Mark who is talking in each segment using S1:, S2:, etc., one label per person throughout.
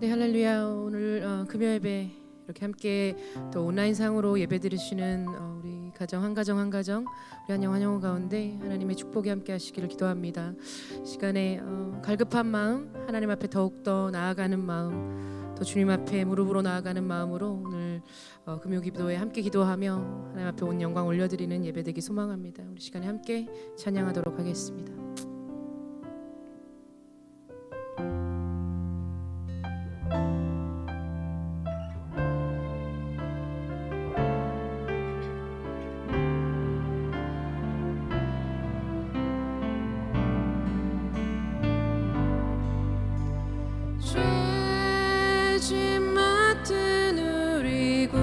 S1: 네, 할렐루야. 오늘 금요 예배 이렇게 함께 또 온라인상으로 예배 드리시는 우리 가정 한 가정 우리 안녕 환영호 가운데 하나님의 축복이 함께 하시기를 기도합니다. 시간에 갈급한 마음, 하나님 앞에 더욱더 나아가는 마음, 또 주님 앞에 무릎으로 나아가는 마음으로 오늘 금요 기도에 함께 기도하며 하나님 앞에 온 영광 올려드리는 예배 되기 소망합니다. 우리 시간에 함께 찬양하도록 하겠습니다. 죄짐 맡은 우리 구주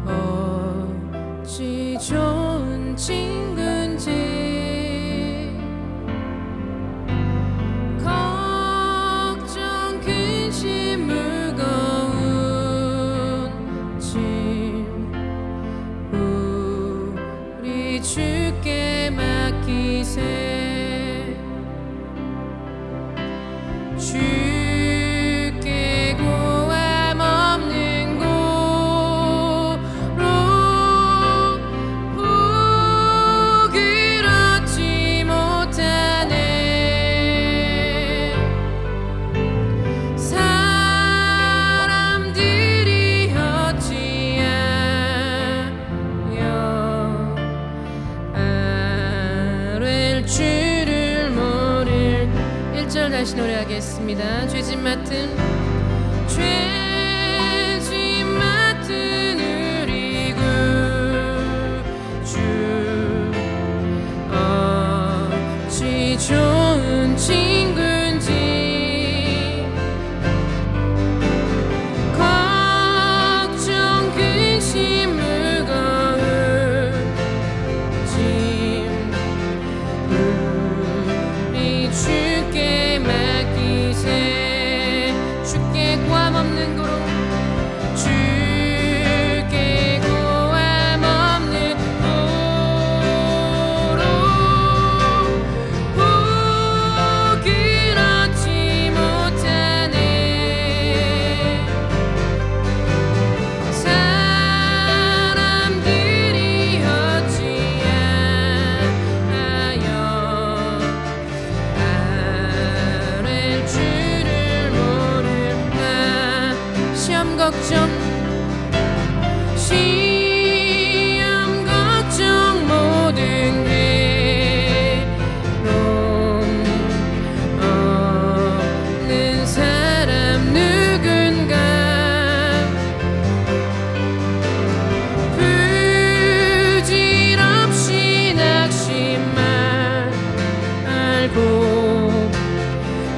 S1: 어찌 좋은 친구인지 걱정 근심 무거운 짐 우리 주께 맡기세. 주께 고함 없는 고로 복을 얻지 못하네. 사람들이 어찌하여 아랠 줄을 모를. 1절 다시 노래하겠습니다. 죄짐 맡은 우리 구주 어찌 좋은 친구인지 걱정 근심 무거운 짐 우리 주께 맡기세. 주께 고함 없는 고로 주께 고함 없는 고로 복을 얻지 못하네. 사람들이 어찌하여 아랠 줄을 모를까. 시험 걱정 모든 괴로움 없는 사람 누군가 부질없이 낙심 말고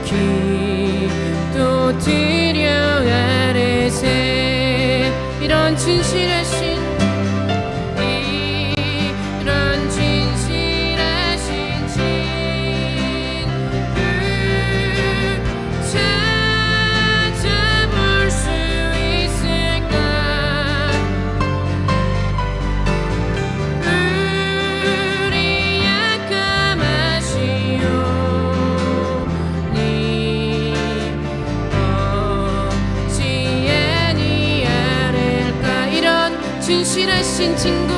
S1: 기도 드려 아뢰세. 이런 진실하신 친구 찾아볼 수 있을까. 우리 약함하시오니 어찌하니 아랠까. 이런 진실하신 친구,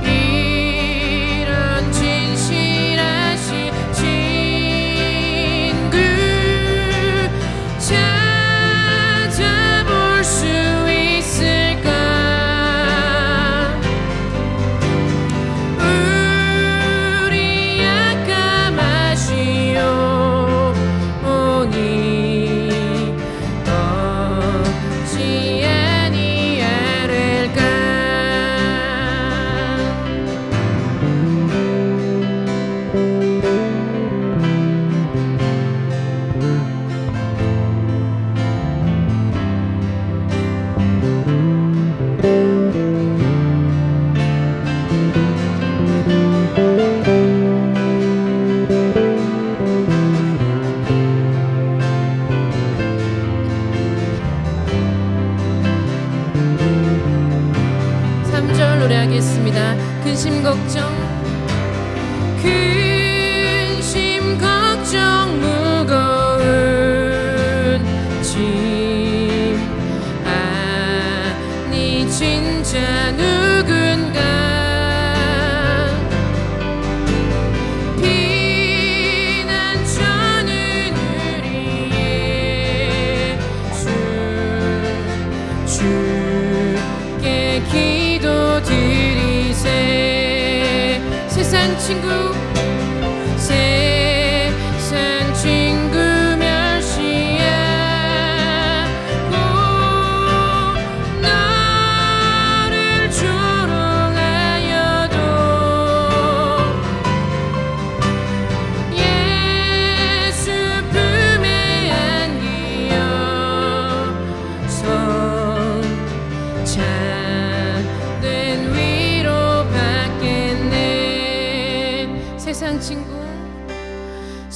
S1: 이런 진실하신 친구 찾아볼 수 있을까. 우리 약함하시오니 어찌하니 아랠까.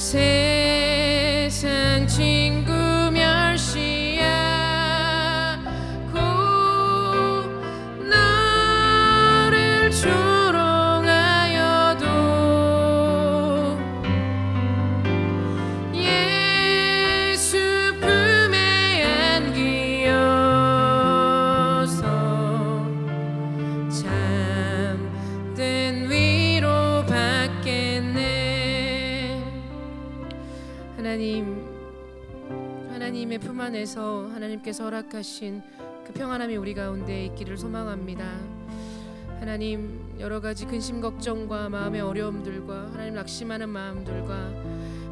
S1: 세상 친구 멸시하고 너를 조롱하여도 예수 품에 안기어서 참된 위로 받겠네. 하나님의 품 안에서 하나님께서 허락하신 그 평안함이 우리 가운데 있기를 소망합니다. 하나님, 여러 가지 근심 걱정과 마음의 어려움들과 하나님 낙심하는 마음들과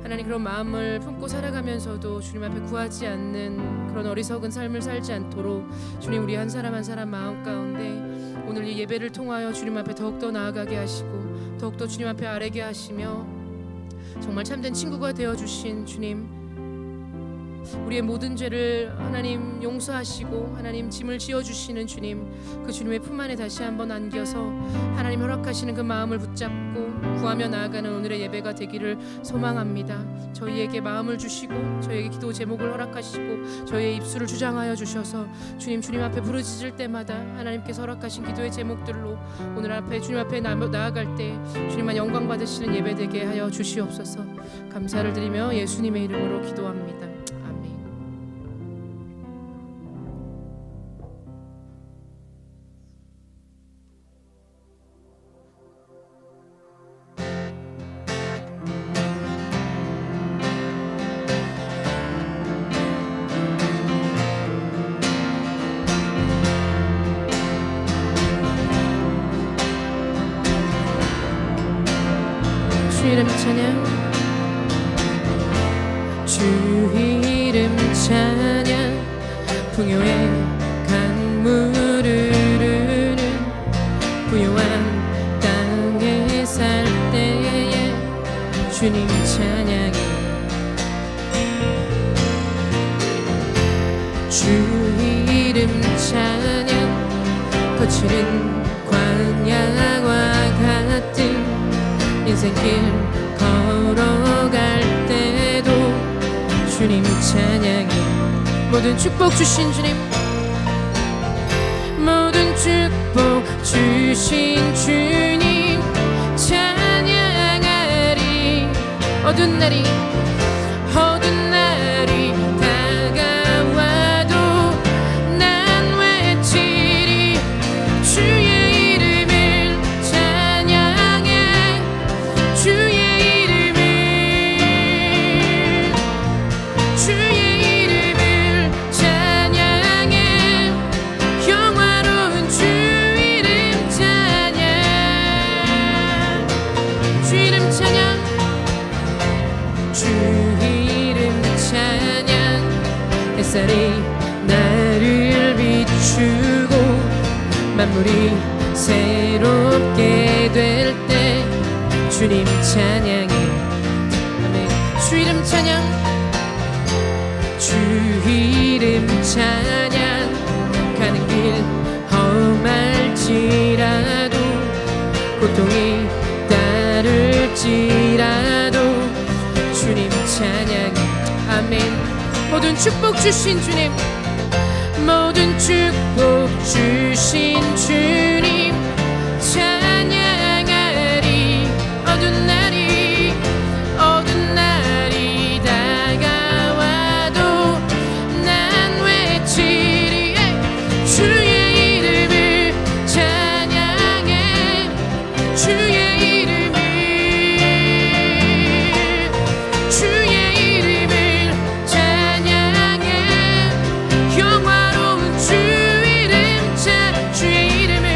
S1: 하나님 그런 마음을 품고 살아가면서도 주님 앞에 구하지 않는 그런 어리석은 삶을 살지 않도록 주님, 우리 한 사람 한 사람 마음 가운데 오늘 이 예배를 통하여 주님 앞에 더욱더 나아가게 하시고 더욱더 주님 앞에 아뢰게 하시며 정말 참된 친구가 되어주신 주님, 우리의 모든 죄를 하나님 용서하시고 하나님 짐을 지어주시는 주님, 그 주님의 품 안에 다시 한번 안겨서 하나님 허락하시는 그 마음을 붙잡고 구하며 나아가는 오늘의 예배가 되기를 소망합니다. 저희에게 마음을 주시고 저희에게 기도 제목을 허락하시고 저희의 입술을 주장하여 주셔서 주님 앞에 부르짖을 때마다 하나님께서 허락하신 기도의 제목들로 오늘 앞에 주님 앞에 나아갈 때 주님만 영광 받으시는 예배 되게 하여 주시옵소서. 감사를 드리며 예수님의 이름으로 기도합니다. 주 이름 찬양, 주 이름 찬양. 풍요의 강물을 흐르는 부요한 땅에 살 때에 주님 찬양해. 주 이름 찬양. 거칠은 광야와 같은 인생길 걸어갈 때도 주님 찬양해. 모든 축복 주신 주님, 모든 축복 주신 주님 찬양하리. 어두운 날이 다가와도 난 외치리. 주의 이름을 찬양해. 주의 이름을 찬양해. 영화로운 주 이름 찬양. 주 이름 찬양. 주 이름 찬양. 햇살이 나를 비추고 만물이 새롭게 될 때 주님 찬양해. 아멘. 주 이름 찬양. 주 이름 찬양. 가는 길 험할지라도 고통이 따를지라도 주님 찬양해. 아멘. 모든 축복 주신 주님, 모든 축복 주신 주님 찬양하리. 어두운 날이 다가와도 난 외치리. 주의 이름을 찬양해. 주의 이름을 찬양해. 영화로운 주 이름 주의 이름을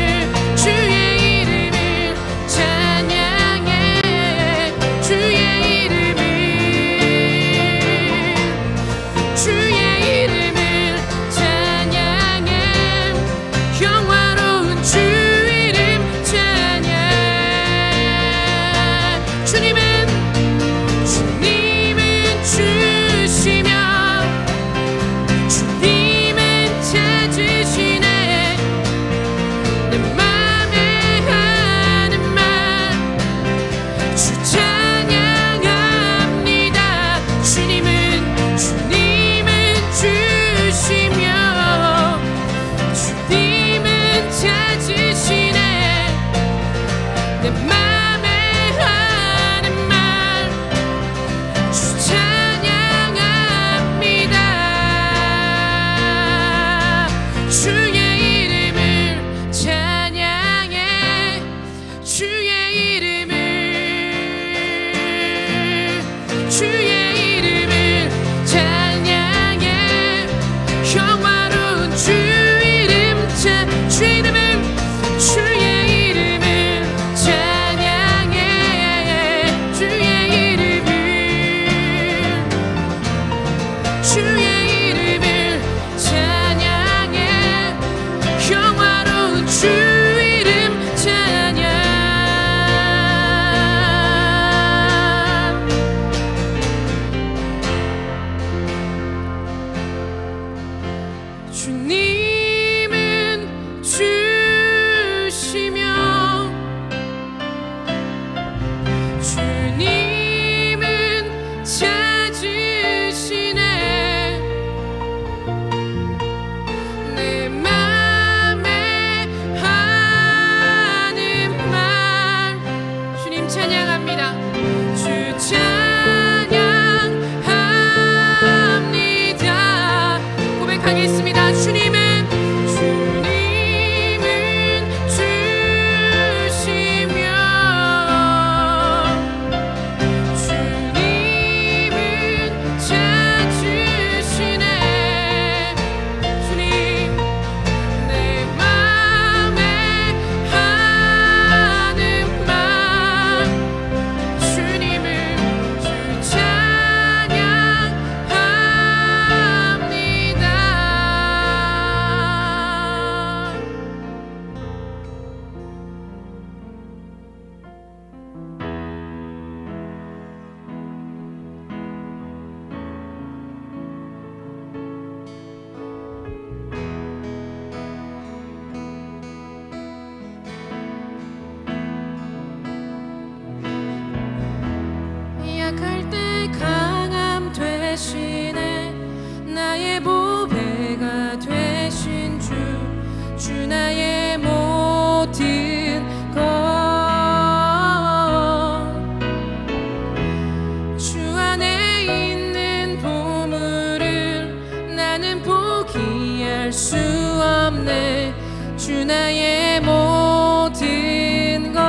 S1: 대신에 나의 보배가 되신 주 나의 모든 것 주 안에 있는 보물을 나는 포기할 수 없네 주 나의 모든 것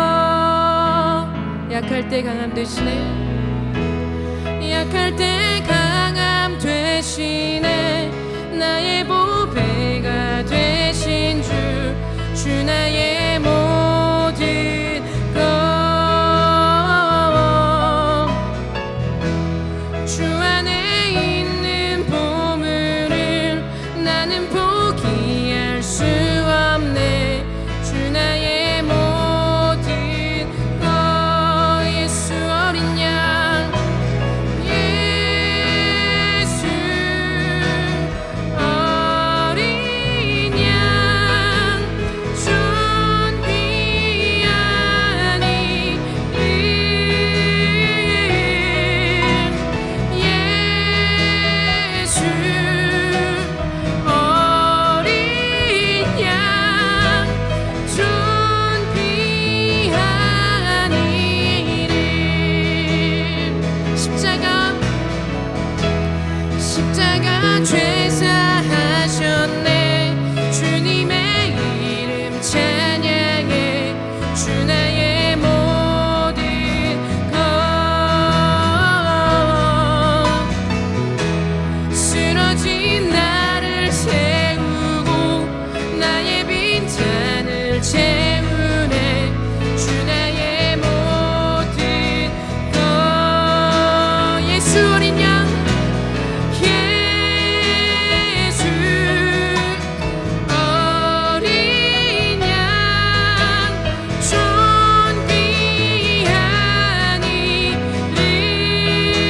S1: 약할 때 강함 되시네 약할 때 강함 되시네 나의 보배가 되신 주 나의 모든 것 주 안에 있는 보물을 나는 포기할 수 없네 주 나의 모든 것 예수 어린 양 예수 어린 양 존귀한 이름 예수 어린 양 존귀한 이름 십자가 죄사하셨네 주님의 이름 찬양해 주 나의 모든 것 쓰러진 나를 세우고 나의 빈잔을 채우네 주 나의 모든 것 예수 어린 양 예수 어린 양 존귀한 이름 예수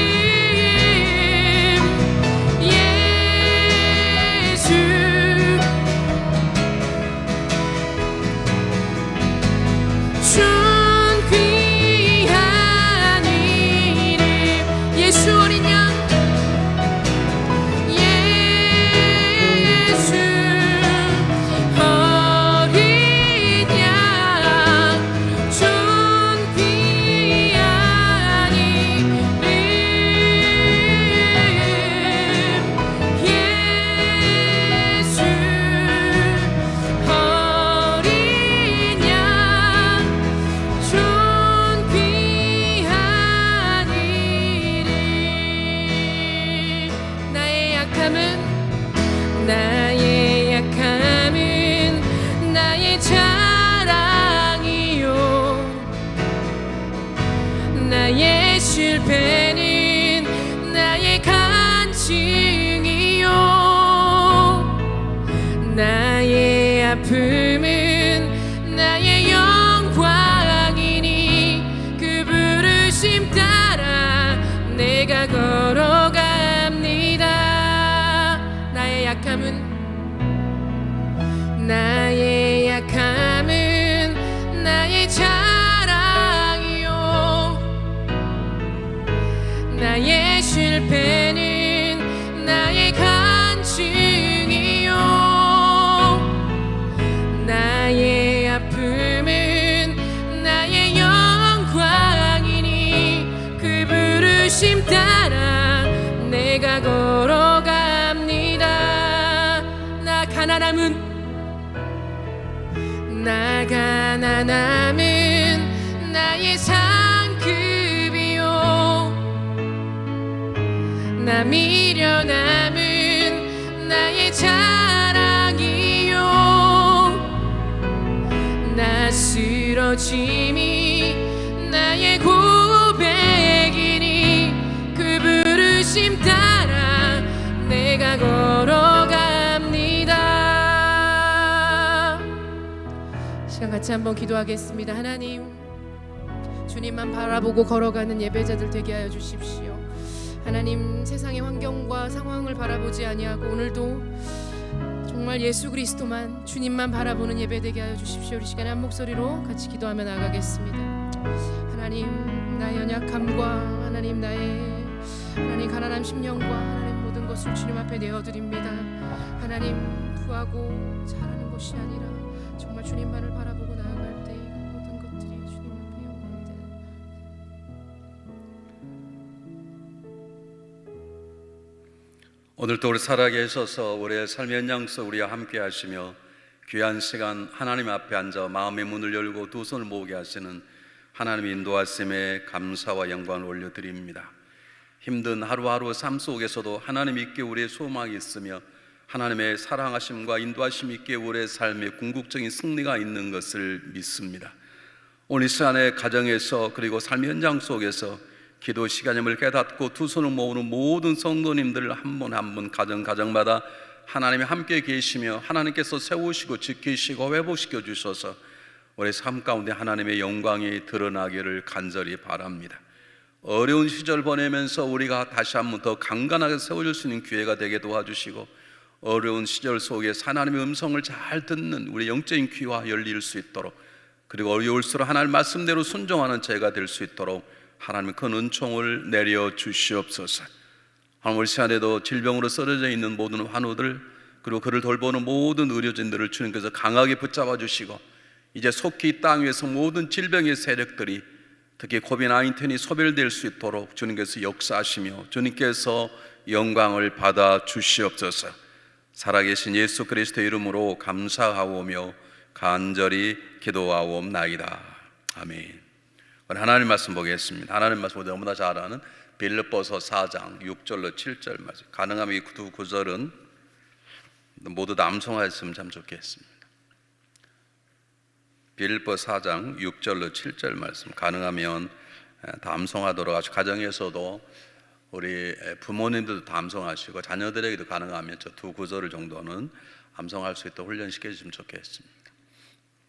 S1: 존귀한 이름 예수 어린 양 예수 어린 양 존귀한 이름 예수 어린 양 존귀한 이름 나의 약함은 나의 자랑이요 나의 실패는 나의 간증이요 나의 아픔은 나의 영광이니 그 부르심 따라 내가 걸어갑니다 나의 약함은 나의 자랑이요 나의 실패는 나의 간증이요 나의 아픔은 나의 영광이니 그 부르심 따라 내가 걸어갑니다 나 가난함은 나의 상급이요 나 미련함은 나의 자랑이요 나 쓰러짐이 나의 고백이니 그 부르심 따라 내가 걸어갑니다 시간 같이 한번 기도하겠습니다. 하나님 주님만 바라보고 걸어가는 예배자들 되게 하여 주십시오. 하나님 세상의 환경과 상황을 바라보지 아니하고 오늘도 정말 예수 그리스도만 주님만 바라보는 예배 되게 하여 주십시오. 우리 시간에 한 목소리로 같이 기도하며 나가겠습니다. 하나님 나의 연약함과 하나님 나의 가난한 심령과 하나님 모든 것을 주님 앞에 내어드립니다. 하나님 구하고 잘하는 것이 아니라 정말 주님만을 바라보고 나아갈 때 모든 것들이 주님 앞에 영광되는
S2: 오늘도 우리 살아계셔서 우리의 삶의 현장 속 우리와 함께 하시며 귀한 시간 하나님 앞에 앉아 마음의 문을 열고 두 손을 모으게 하시는 하나님의 인도하심에 감사와 영광을 올려드립니다. 힘든 하루하루 삶 속에서도 하나님 있게 우리의 소망이 있으며 하나님의 사랑하심과 인도하심 있게 우리의 삶에 궁극적인 승리가 있는 것을 믿습니다. 오늘 이 시간에 가정에서 그리고 삶의 현장 속에서 기도 시간임을 깨닫고 두 손을 모으는 모든 성도님들 한 분 한 분 가정마다 하나님이 함께 계시며 하나님께서 세우시고 지키시고 회복시켜 주셔서 우리 삶 가운데 하나님의 영광이 드러나기를 간절히 바랍니다. 어려운 시절 보내면서 우리가 다시 한번 더 강건하게 세워질 수 있는 기회가 되게 도와주시고 어려운 시절 속에서 하나님의 음성을 잘 듣는 우리 영적인 귀와 열릴 수 있도록 그리고 어려울수록 하나님 말씀대로 순종하는 저희가 될 수 있도록 하나님 큰 은총을 내려 주시옵소서. 하나님 올 시간에도 질병으로 쓰러져 있는 모든 환우들 그리고 그를 돌보는 모든 의료진들을 주님께서 강하게 붙잡아 주시고 이제 속히 이 땅 위에서 모든 질병의 세력들이 특히 코비드-19이 소멸될 수 있도록 주님께서 역사하시며 주님께서 영광을 받아 주시옵소서. 살아계신 예수 그리스도의 이름으로 감사하오며 간절히 기도하옵나이다. 아멘. 오늘 하나님 말씀 보겠습니다. 하나님 말씀 너무나 잘 아는 빌립보서 4장 6절로 7절 말씀. 가능하면 이 두 구절은 모두 남성하였으면 참 좋겠습니다. 빌립보서 4장 6절로 7절 말씀 가능하면 담송하도록 하시고 가정에서도 우리 부모님들도 담송하시고 자녀들에게도 가능하면 저 두 구절을 정도는 암송할 수 있도록 훈련시켜 주시면 좋겠습니다.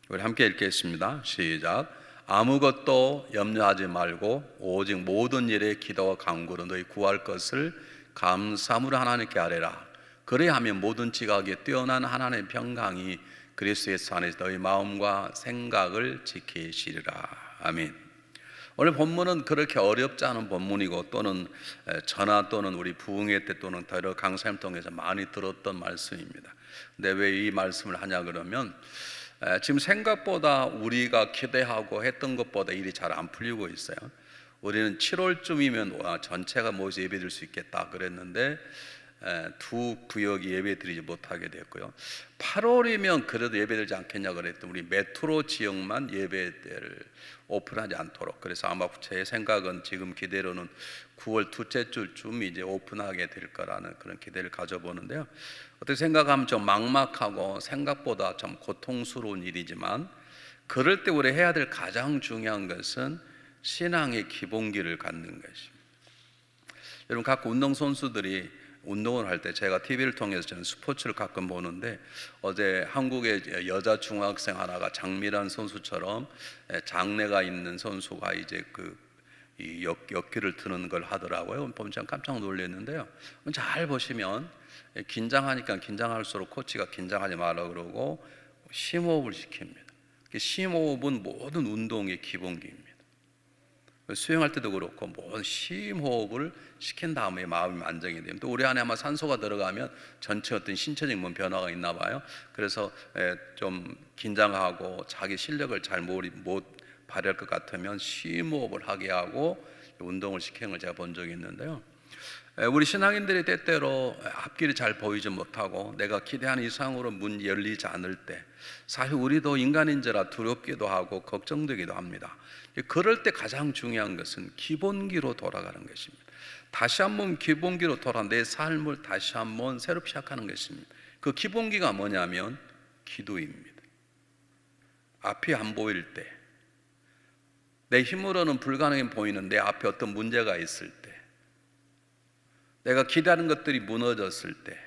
S2: 우리 함께 읽겠습니다. 시작. 아무것도 염려하지 말고 오직 모든 일에 기도와 간구로 너희 구할 것을 감사함으로 하나님께 아뢰라. 그래야 하면 모든 지각에 뛰어난 하나님의 평강이 그리스도 예수 안에서 너희 마음과 생각을 지키시리라. 아멘. 오늘 본문은 그렇게 어렵지 않은 본문이고 또는 전화 또는 우리 부흥회 때 또는 여러 강사님 통해서 많이 들었던 말씀입니다. 근데 왜 이 말씀을 하냐 그러면 지금 생각보다 우리가 기대하고 했던 것보다 일이 잘 안 풀리고 있어요. 우리는 7월쯤이면 전체가 모여서 예배드릴 수 있겠다 그랬는데 두 구역이 예배드리지 못하게 됐고요. 8월이면 그래도 예배드리지 않겠냐 그랬더니 우리 메트로 지역만 예배를 오픈하지 않도록, 그래서 아마 제 생각은 지금 기대로는 9월 둘째 주쯤 이제 오픈하게 될 거라는 그런 기대를 가져보는데요. 어떻게 생각하면 좀 막막하고 생각보다 좀 고통스러운 일이지만 그럴 때 우리 해야 될 가장 중요한 것은 신앙의 기본기를 갖는 것입니다. 여러분 각 운동선수들이 운동을 할 때 제가 TV를 통해서 저는 스포츠를 가끔 보는데 어제 한국의 여자 중학생 하나가 장미란 선수처럼 장래가 있는 선수가 이제 이 역기를 드는 걸 하더라고요. 보면 참 깜짝 놀랐는데요. 잘 보시면 긴장하니까 긴장할수록 코치가 긴장하지 말라 그러고 심호흡을 시킵니다. 심호흡은 모든 운동의 기본기입니다. 수영할 때도 그렇고 모든 심호흡을 시킨 다음에 마음이 안정이 됩니다. 또 우리 안에 아마 산소가 들어가면 전체 어떤 신체적인 변화가 있나 봐요. 그래서 좀 긴장하고 자기 실력을 잘 못 발휘할 것 같으면 심호흡을 하게 하고 운동을 시키는 걸 제가 본 적이 있는데요. 우리 신앙인들이 때때로 앞길이 잘 보이지 못하고 내가 기대하는 이상으로 문이 열리지 않을 때 사실 우리도 인간인지라 두렵기도 하고 걱정되기도 합니다. 그럴 때 가장 중요한 것은 기본기로 돌아가는 것입니다. 다시 한번 기본기로 돌아 내 삶을 다시 한번 새로 시작하는 것입니다. 그 기본기가 뭐냐면 기도입니다. 앞이 안 보일 때, 내 힘으로는 불가능해 보이는 내 앞에 어떤 문제가 있을 때, 내가 기대하는 것들이 무너졌을 때,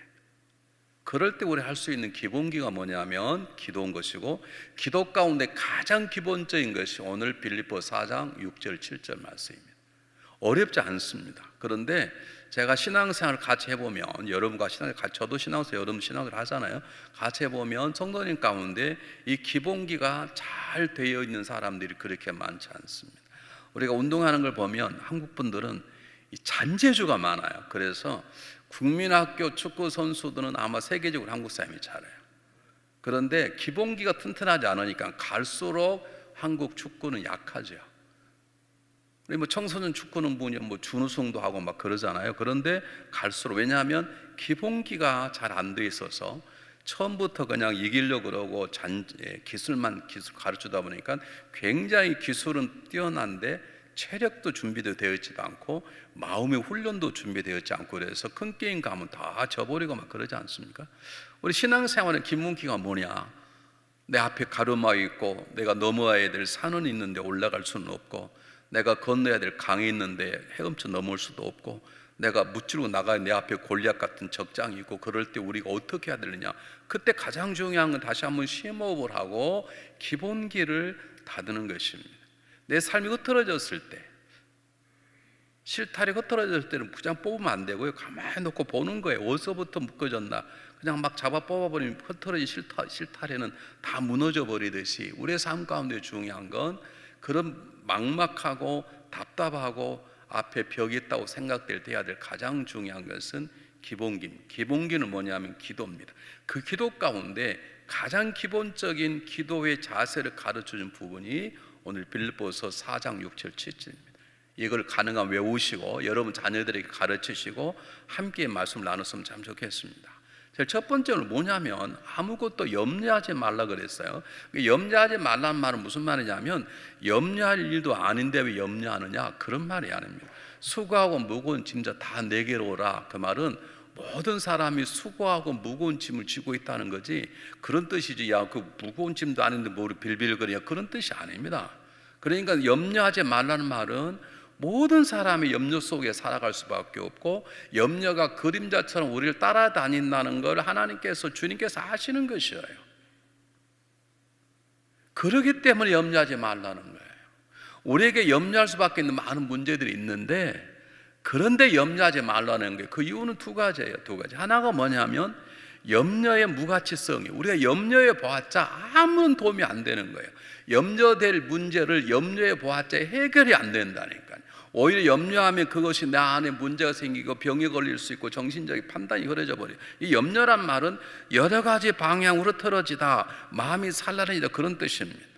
S2: 그럴 때 우리 할 수 있는 기본기가 뭐냐면 기도인 것이고, 기도 가운데 가장 기본적인 것이 오늘 빌립보서 4장 6절 7절 말씀입니다. 어렵지 않습니다. 그런데 제가 신앙생활을 같이 해보면, 여러분과 저도 신앙생활, 여러분 신앙을 하잖아요. 같이 해보면 성도님 가운데 이 기본기가 잘 되어 있는 사람들이 그렇게 많지 않습니다. 우리가 운동하는 걸 보면 한국 분들은 이 잔재주가 많아요. 그래서 국민학교 축구 선수들은 아마 세계적으로 한국 사람이 잘해요. 그런데 기본기가 튼튼하지 않으니까 갈수록 한국 축구는 약하죠. 우리 뭐 청소년 축구는 뭐 준우승도 하고 막 그러잖아요. 그런데 갈수록, 왜냐하면 기본기가 잘 안 돼 있어서 처음부터 그냥 이기려고 그러고 기술 가르치다 보니까 굉장히 기술은 뛰어난데 체력도 준비되어 있지도 않고 마음의 훈련도 준비되어 있지 않고, 그래서 큰 게임 가면 다 져버리고 막 그러지 않습니까? 우리 신앙생활의 기본기가 뭐냐? 내 앞에 가르마 있고 내가 넘어야 될 산은 있는데 올라갈 수는 없고, 내가 건너야 될 강이 있는데 헤엄쳐 넘을 수도 없고, 내가 무찌르고 나가야 내 앞에 골리앗 같은 적장이 있고, 그럴 때 우리가 어떻게 해야 되느냐? 그때 가장 중요한 건 다시 한번 심호흡을 하고 기본기를 다듬는 것입니다. 내 삶이 흐트러졌을 때, 실타래 흐트러졌을 때는 그냥 뽑으면 안 되고요, 가만히 놓고 보는 거예요. 어디서부터 묶어졌나? 그냥 막 잡아 뽑아버리면 흐트러진 실타래는 다 무너져 버리듯이, 우리의 삶 가운데 중요한 건 그런 막막하고 답답하고 앞에 벽이 있다고 생각될 때 해야 될 가장 중요한 것은 기본기입니다. 기본기는 뭐냐면 기도입니다. 그 기도 가운데 가장 기본적인 기도의 자세를 가르쳐준 부분이 오늘 빌립보서 4장 6, 7, 7절입니다. 이걸 가능하면 외우시고 여러분 자녀들에게 가르치시고 함께 말씀 나눴으면 참 좋겠습니다. 제일 첫 번째는 뭐냐면 아무것도 염려하지 말라 그랬어요. 염려하지 말라는 말은 무슨 말이냐면 염려할 일도 아닌데 왜 염려하느냐, 그런 말이 아닙니다. 수고하고 무거운 짐 다 내게로 오라, 그 말은 모든 사람이 수고하고 무거운 짐을 지고 있다는 거지, 그런 뜻이지 야 그 무거운 짐도 아닌데 뭐 빌빌거리냐, 그런 뜻이 아닙니다. 그러니까 염려하지 말라는 말은 모든 사람이 염려 속에 살아갈 수밖에 없고, 염려가 그림자처럼 우리를 따라다닌다는 걸 하나님께서, 주님께서 아시는 것이에요. 그렇기 때문에 염려하지 말라는 거예요. 우리에게 염려할 수밖에 있는 많은 문제들이 있는데, 그런데 염려하지 말라는 거예요. 그 이유는 두 가지예요. 두 가지. 하나가 뭐냐면 염려의 무가치성이에요. 우리가 염려해 보았자 아무런 도움이 안 되는 거예요. 염려될 문제를 염려해 보았자 해결이 안 된다니까요. 오히려 염려하면 그것이 내 안에 문제가 생기고 병에 걸릴 수 있고 정신적인 판단이 흐려져 버려요. 이 염려란 말은 여러 가지 방향으로 틀어지다, 마음이 산란해지다, 그런 뜻입니다.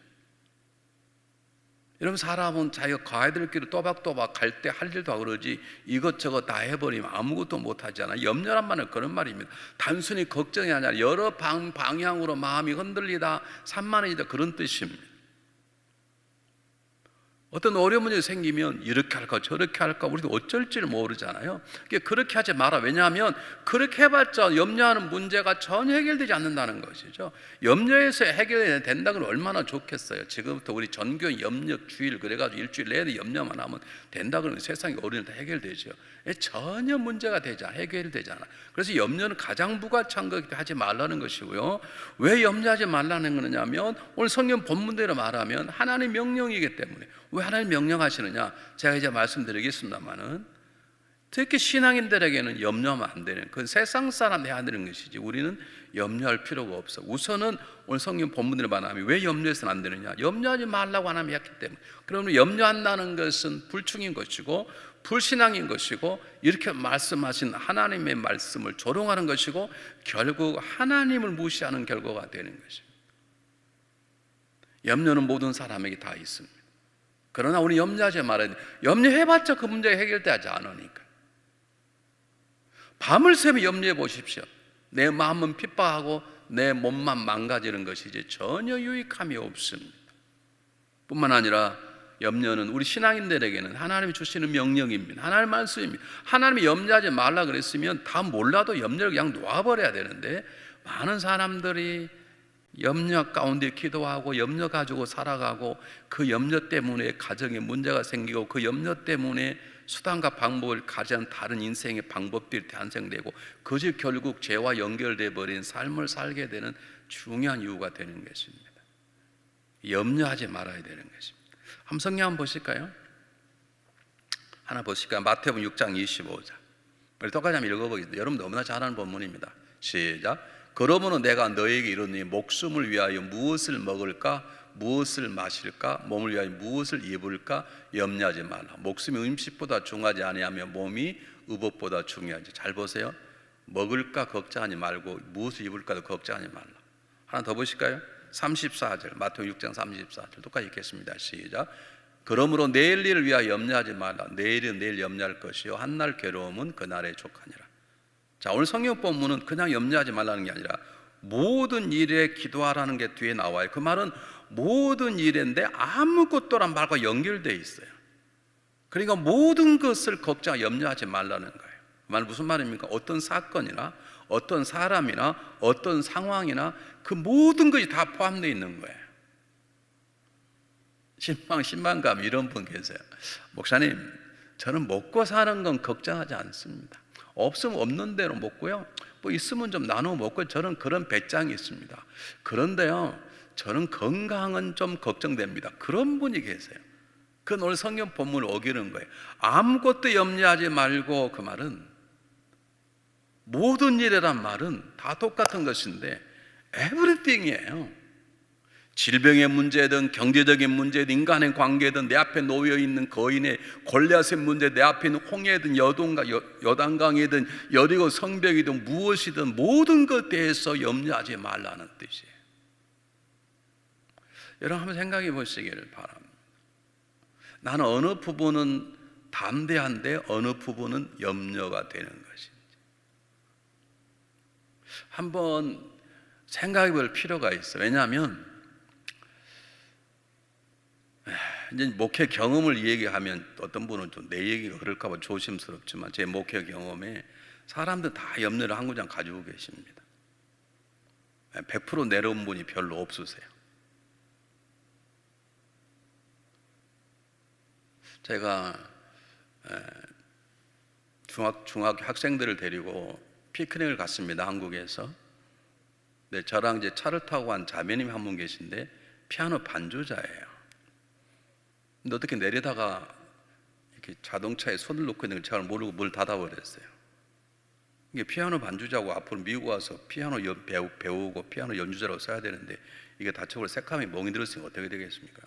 S2: 여러분, 사람은 자기가 가야 될 길을 또박또박 갈 때 할 일도 하고 그러지 이것저것 다 해버리면 아무것도 못하잖아요. 염려란 말은 그런 말입니다. 단순히 걱정이 아니라 여러 방향으로 마음이 흔들리다, 산만해지다, 그런 뜻입니다. 어떤 어려운 문제 생기면 이렇게 할까 저렇게 할까 우리도 어쩔 줄 모르잖아요. 그렇게 하지 마라. 왜냐하면 그렇게 해봤자 염려하는 문제가 전혀 해결되지 않는다는 것이죠. 염려해서 해결된다 그러면 얼마나 좋겠어요. 지금부터 우리 전교 염려 주일 그래가지고 일주일 내내 염려만 하면 된다 그러면 세상의 어려움이 다 해결되죠. 전혀 문제가 되지 않아, 해결되지 않아. 그래서 염려는 가장 무가치한 거 하지 말라는 것이고요. 왜 염려하지 말라는 거냐면 오늘 성경 본문대로 말하면 하나님의 명령이기 때문에. 왜 하나님 명령하시느냐? 제가 이제 말씀드리겠습니다만은, 특히 신앙인들에게는 염려하면 안 되는, 그건 세상 사람 해야 되는 것이지 우리는 염려할 필요가 없어. 우선은 오늘 성경 본문대로 말하면 왜 염려해서는 안 되느냐? 염려하지 말라고 하나님이 했기 때문에. 그러면 염려한다는 것은 불충인 것이고 불신앙인 것이고, 이렇게 말씀하신 하나님의 말씀을 조롱하는 것이고, 결국 하나님을 무시하는 결과가 되는 것입니다. 염려는 모든 사람에게 다 있습니다. 그러나 우리 염려하지 말아야 돼. 염려해봤자 그 문제가 해결되지 않으니까. 밤을 새며 염려해 보십시오. 내 마음은 핍박하고 내 몸만 망가지는 것이지 전혀 유익함이 없습니다. 뿐만 아니라 염려는 우리 신앙인들에게는 하나님이 주시는 명령입니다. 하나님의 말씀입니다. 하나님이 염려하지 말라 그랬으면 다 몰라도 염려를 그냥 놓아버려야 되는데, 많은 사람들이 염려 가운데 기도하고 염려 가지고 살아가고, 그 염려 때문에 가정에 문제가 생기고, 그 염려 때문에 수단과 방법을 가진 다른 인생의 방법들이 탄생되고, 그것이 결국 죄와 연결돼 버린 삶을 살게 되는 중요한 이유가 되는 것입니다. 염려하지 말아야 되는 것입니다. 한번 성경 한번 보실까요? 하나 보실까요? 마태복음 6장 25절. 우리 똑같이 한번 읽어보겠습니다. 여러분 너무나 잘 아는 본문입니다. 시작. 그러므로 내가 너에게 이르노니 목숨을 위하여 무엇을 먹을까, 무엇을 마실까, 몸을 위하여 무엇을 입을까 염려하지 말라. 목숨이 음식보다 중하지 아니하며 몸이 의복보다 중요하지. 잘 보세요. 먹을까 걱정하지 말고 무엇을 입을까도 걱정하지 말라. 하나 더 보실까요? 34절, 마태복음 6장 34절 똑같이 읽겠습니다. 시작. 그러므로 내일 일을 위하여 염려하지 말라. 내일은 내일 염려할 것이요 한날 괴로움은 그날에 족하니라. 자, 오늘 성경 본문은 그냥 염려하지 말라는 게 아니라 모든 일에 기도하라는 게 뒤에 나와요. 그 말은 모든 일인데 아무것도란 말과 연결되어 있어요. 그러니까 모든 것을 걱정, 염려하지 말라는 거예요. 그 말 무슨 말입니까? 어떤 사건이나 어떤 사람이나 어떤 상황이나 그 모든 것이 다 포함되어 있는 거예요. 신망감 이런 분 계세요. 목사님, 저는 먹고 사는 건 걱정하지 않습니다. 없으면 없는 대로 먹고요, 뭐 있으면 좀 나눠 먹고, 저는 그런 배짱이 있습니다. 그런데요, 저는 건강은 좀 걱정됩니다. 그런 분이 계세요. 그건 오늘 성경 본문을 어기는 거예요. 아무것도 염려하지 말고, 그 말은 모든 일이란 말은 다 똑같은 것인데 everything이에요. 질병의 문제든 경제적인 문제든 인간의 관계든 내 앞에 놓여 있는 거인의 골리앗의 문제, 내 앞에 있는 홍해든 여단강이든 여리고 성벽이든 무엇이든 모든 것에 대해서 염려하지 말라는 뜻이에요. 여러분 한번 생각해 보시기를 바랍니다. 나는 어느 부분은 담대한데 어느 부분은 염려가 되는 것인지 한번 생각해 볼 필요가 있어요. 왜냐하면 이제 목회 경험을 얘기하면 어떤 분은 좀 내 얘기가 그럴까 봐 조심스럽지만 제 목회 경험에 사람들 다 염려를 한 구장 가지고 계십니다. 100% 내려온 분이 별로 없으세요. 제가 중학교 학생들을 데리고 피크닉을 갔습니다. 한국에서. 네, 저랑 이제 차를 타고 간 자매님이 한 분 계신데 피아노 반주자예요. 근데 어떻게 내리다가 이렇게 자동차에 손을 놓고 있는 걸 잘 모르고 문을 닫아버렸어요. 이게 피아노 반주자고 앞으로 미국 와서 피아노 배우고 피아노 연주자라고 써야 되는데 이게 다쳐버려 새카매 멍이 들었으면 어떻게 되겠습니까?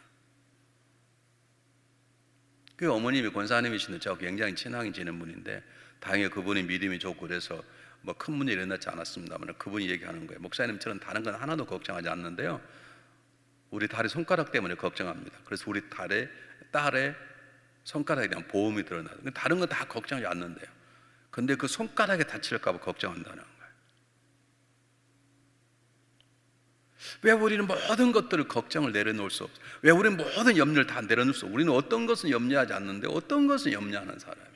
S2: 그 어머님이 권사님이신데 저하고 굉장히 친하게 지낸 분인데 다행히 그분이 믿음이 좋고 그래서 뭐 큰 문제 일어나지 않았습니다만 그분이 얘기하는 거예요. 목사님, 저는 다른 건 하나도 걱정하지 않는데요, 우리 딸의 손가락 때문에 걱정합니다. 그래서 우리 딸의 손가락에 대한 보험이 들어나요. 다른 건 다 걱정하지 않는데요, 근데 그 손가락에 다칠까 봐 걱정한다는 거예요. 왜 우리는 모든 것들을 걱정을 내려놓을 수 없어요? 왜 우리는 모든 염려를 다 내려놓을 수 없어요? 우리는 어떤 것은 염려하지 않는데 어떤 것은 염려하는 사람이에요.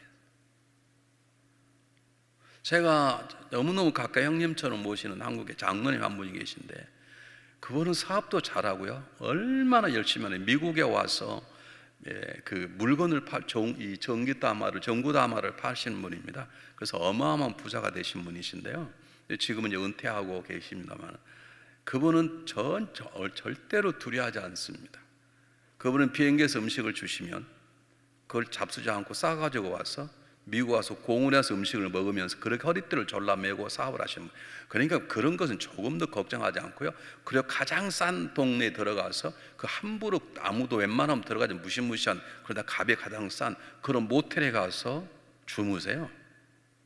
S2: 제가 너무너무 가까이 형님처럼 모시는 한국에 장로님 한 분이 계신데 그분은 사업도 잘하고요, 얼마나 열심히 하는, 미국에 와서 그 물건을 이 전구다마를 파시는 분입니다. 그래서 어마어마한 부자가 되신 분이신데요, 지금은 이제 은퇴하고 계십니다만 그분은 절대로 두려워하지 않습니다. 그분은 비행기에서 음식을 주시면 그걸 잡수지 않고 싸가지고 와서 미국 와서 공원에서 음식을 먹으면서 그렇게 허리띠를 졸라매고 사업을 하시는 분. 그러니까 그런 것은 조금도 걱정하지 않고요, 그리고 가장 싼 동네에 들어가서 그 함부로 아무도 웬만하면 들어가지 무시무시한, 그러다 값이 가장 싼 그런 모텔에 가서 주무세요.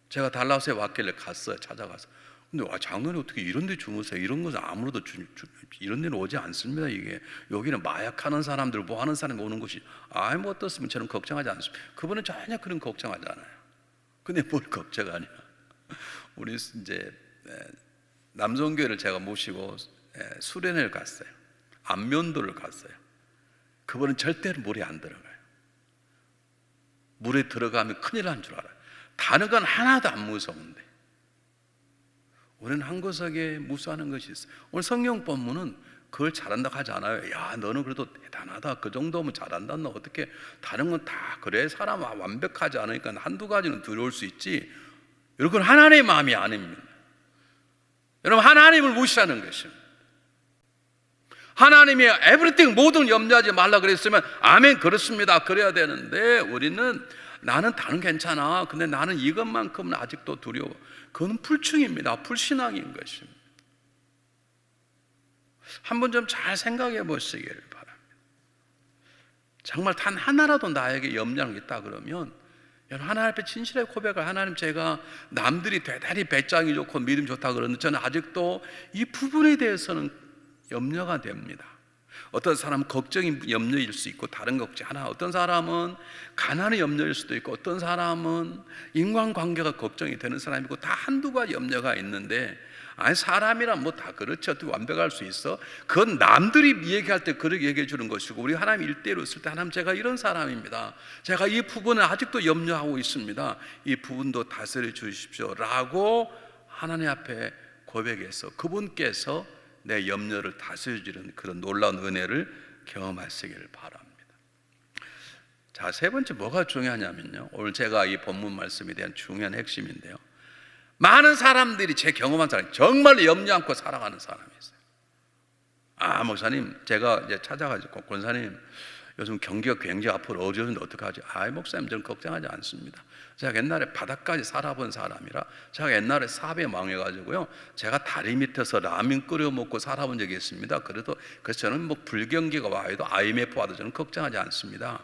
S2: 제가 달라스에 왔길래 갔어요. 찾아가서. 근데 장로님 어떻게 이런 데 주무세요? 이런 것은 아무래도 이런 데는 오지 않습니다. 이게 여기는 마약하는 사람들, 뭐 하는 사람이 오는 곳이, 뭐 어떻습니까? 저는 걱정하지 않습니다. 그분은 전혀 그런 걱정하지 않아요. 근데 뭘 걱정하냐? 우리 이제 남성교회를 제가 모시고 수련회를 갔어요. 안면도를 갔어요. 그분은 절대로 물에 안 들어가요. 물에 들어가면 큰일 난 줄 알아요. 다른 건 하나도 안 무서운데 우리는 한 구석에 무수하는 것이 있어요. 오늘 성경 본문은 그걸 잘한다고 하지 않아요. 야, 너는 그래도 대단하다, 그 정도면 잘한다. 너 어떻게 다른 건 다 그래, 사람 완벽하지 않으니까 한두 가지는 두려울 수 있지. 여러분, 하나님의 마음이 아닙니다. 여러분, 하나님을 무시하는 것입니다. 하나님이 everything 모든 염려하지 말라 그랬으면 아멘 그렇습니다 그래야 되는데 우리는 나는 다른 괜찮아, 근데 나는 이것만큼은 아직도 두려워. 그건 불충입니다. 불신앙인 것입니다. 한번 좀 잘 생각해 보시기를 바랍니다. 정말 단 하나라도 나에게 염려하는 게 있다 그러면 여러분, 하나님 앞에 진실하게 고백을, 하나님, 제가 남들이 대단히 배짱이 좋고 믿음 좋다 그러는데 저는 아직도 이 부분에 대해서는 염려가 됩니다. 어떤 사람은 걱정이 염려일 수 있고 다른 걱정 하나, 어떤 사람은 가난이 염려일 수도 있고 어떤 사람은 인간관계가 걱정이 되는 사람이고, 다 한두 가지 염려가 있는데, 아니 사람이란 뭐 다 그렇지, 어떻게 완벽할 수 있어? 그건 남들이 얘기할 때 그렇게 얘기해 주는 것이고, 우리 하나님 일대로 있을 때 하나님, 제가 이런 사람입니다, 제가 이 부분을 아직도 염려하고 있습니다, 이 부분도 다스려 주십시오 라고 하나님 앞에 고백해서 그분께서 내 염려를 다스려주는 그런 놀라운 은혜를 경험하시기를 바랍니다. 자, 세 번째 뭐가 중요하냐면요, 오늘 제가 이 본문 말씀에 대한 중요한 핵심인데요, 많은 사람들이, 제 경험한 사람, 정말 염려 않고 살아가는 사람이 있어요. 아, 목사님, 제가 이제 찾아가지고, 권사님 요즘 경기가 굉장히 앞으로 어려운데 어떡하지? 아이, 목사님, 저는 걱정하지 않습니다. 제가 옛날에 바닷가에 살아본 사람이라, 제가 옛날에 사업에 망해가지고요, 제가 다리 밑에서 라면 끓여 먹고 살아본 적이 있습니다. 그래서 저는 뭐 불경기가 와도 IMF 와도 저는 걱정하지 않습니다.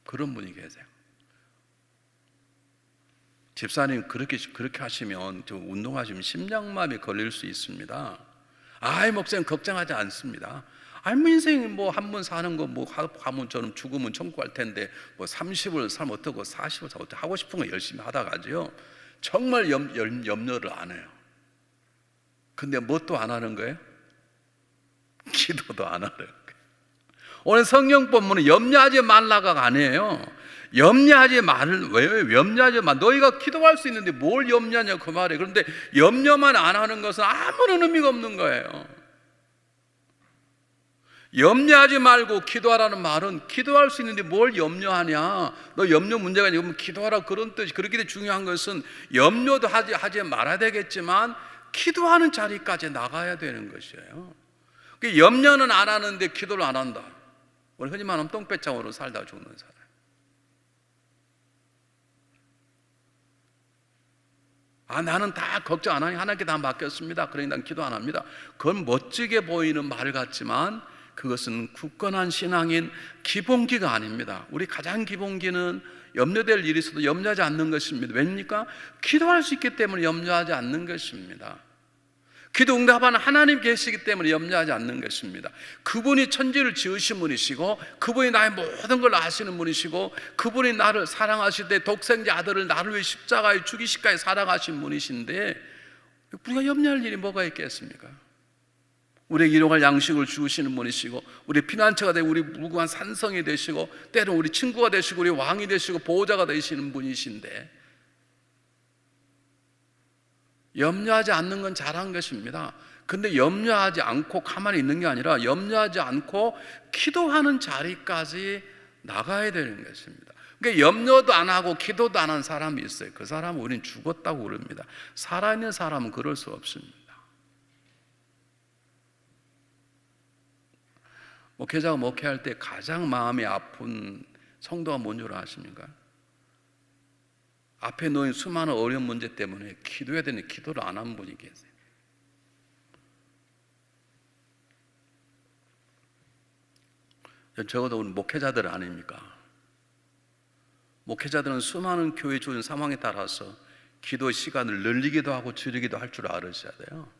S2: 그런 분이 계세요. 집사님, 그렇게 하시면, 저 운동하시면 심장마비 걸릴 수 있습니다. 아이, 목사님, 걱정하지 않습니다. 아니, 뭐 인생이 뭐 한 번 사는 거 뭐 하면 저는 죽으면 천국 갈 텐데 뭐 30을 살면 어떻고 40을 살면 어떻고, 하고 싶은 거 열심히 하다 가지요, 정말 염려를 안 해요. 근데 뭣도 안 하는 거예요? 기도도 안 하는 거예요. 오늘 성경 본문은 염려하지 말라가 아니에요. 염려하지 말을, 왜 염려하지 마? 너희가 기도할 수 있는데 뭘 염려하냐 그 말이에요. 그런데 염려만 안 하는 것은 아무런 의미가 없는 거예요. 염려하지 말고 기도하라는 말은, 기도할 수 있는데 뭘 염려하냐, 너 염려 문제가 아니고 기도하라, 그런 뜻이. 그렇게 중요한 것은 염려도 하지 말아야 되겠지만 기도하는 자리까지 나가야 되는 것이에요. 염려는 안 하는데 기도를 안 한다, 우리 흔히 말하면 똥배짱으로 살다 죽는 사람. 아, 나는 다 걱정 안 하니 하나님께 다 맡겼습니다, 그러니 난 기도 안 합니다. 그건 멋지게 보이는 말 같지만 그것은 굳건한 신앙인 기본기가 아닙니다. 우리 가장 기본기는 염려될 일이 있어도 염려하지 않는 것입니다. 왜입니까? 기도할 수 있기 때문에 염려하지 않는 것입니다. 기도 응답하는 하나님 계시기 때문에 염려하지 않는 것입니다. 그분이 천지를 지으신 분이시고, 그분이 나의 모든 걸 아시는 분이시고, 그분이 나를 사랑하실 때 독생자 아들을 나를 위해 십자가에 죽이시기까지 사랑하신 분이신데, 우리가 염려할 일이 뭐가 있겠습니까? 우리에게 일용할 양식을 주시는 분이시고, 우리 피난처가 되고 우리 무궁한 산성이 되시고, 때로는 우리 친구가 되시고 우리 왕이 되시고 보호자가 되시는 분이신데, 염려하지 않는 건 잘한 것입니다. 근데 염려하지 않고 가만히 있는 게 아니라 염려하지 않고 기도하는 자리까지 나가야 되는 것입니다. 그러니까 염려도 안 하고 기도도 안 한 사람이 있어요. 그 사람은 우리는 죽었다고 그럽니다. 살아있는 사람은 그럴 수 없습니다. 목회자가 목회할 때 가장 마음이 아픈 성도가 뭔 줄 아십니까? 앞에 놓인 수많은 어려운 문제 때문에 기도해야 되는 기도를 안 한 분이 계세요. 적어도 우리 목회자들 아닙니까? 목회자들은 수많은 교회 주어진 상황에 따라서 기도 시간을 늘리기도 하고 줄이기도 할 줄 알으셔야 돼요.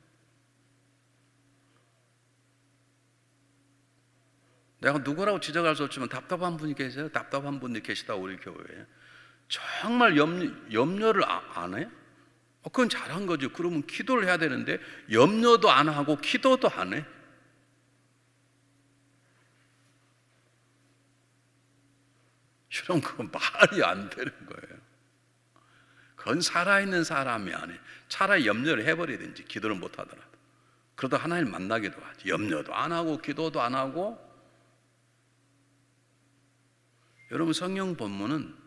S2: 내가 누구라고 지적할 수 없지만 답답한 분이 계세요. 답답한 분이 계시다, 우리 교회에. 정말 염려를 안 해? 그건 잘한 거죠. 그러면 기도를 해야 되는데 염려도 안 하고 기도도 안 해. 이런 건 말이 안 되는 거예요. 그건 살아있는 사람이 안 해. 차라리 염려를 해버리든지 기도를 못 하더라도. 그러다 하나님 만나기도 하지. 염려도 안 하고 기도도 안 하고. 여러분, 성경 본문은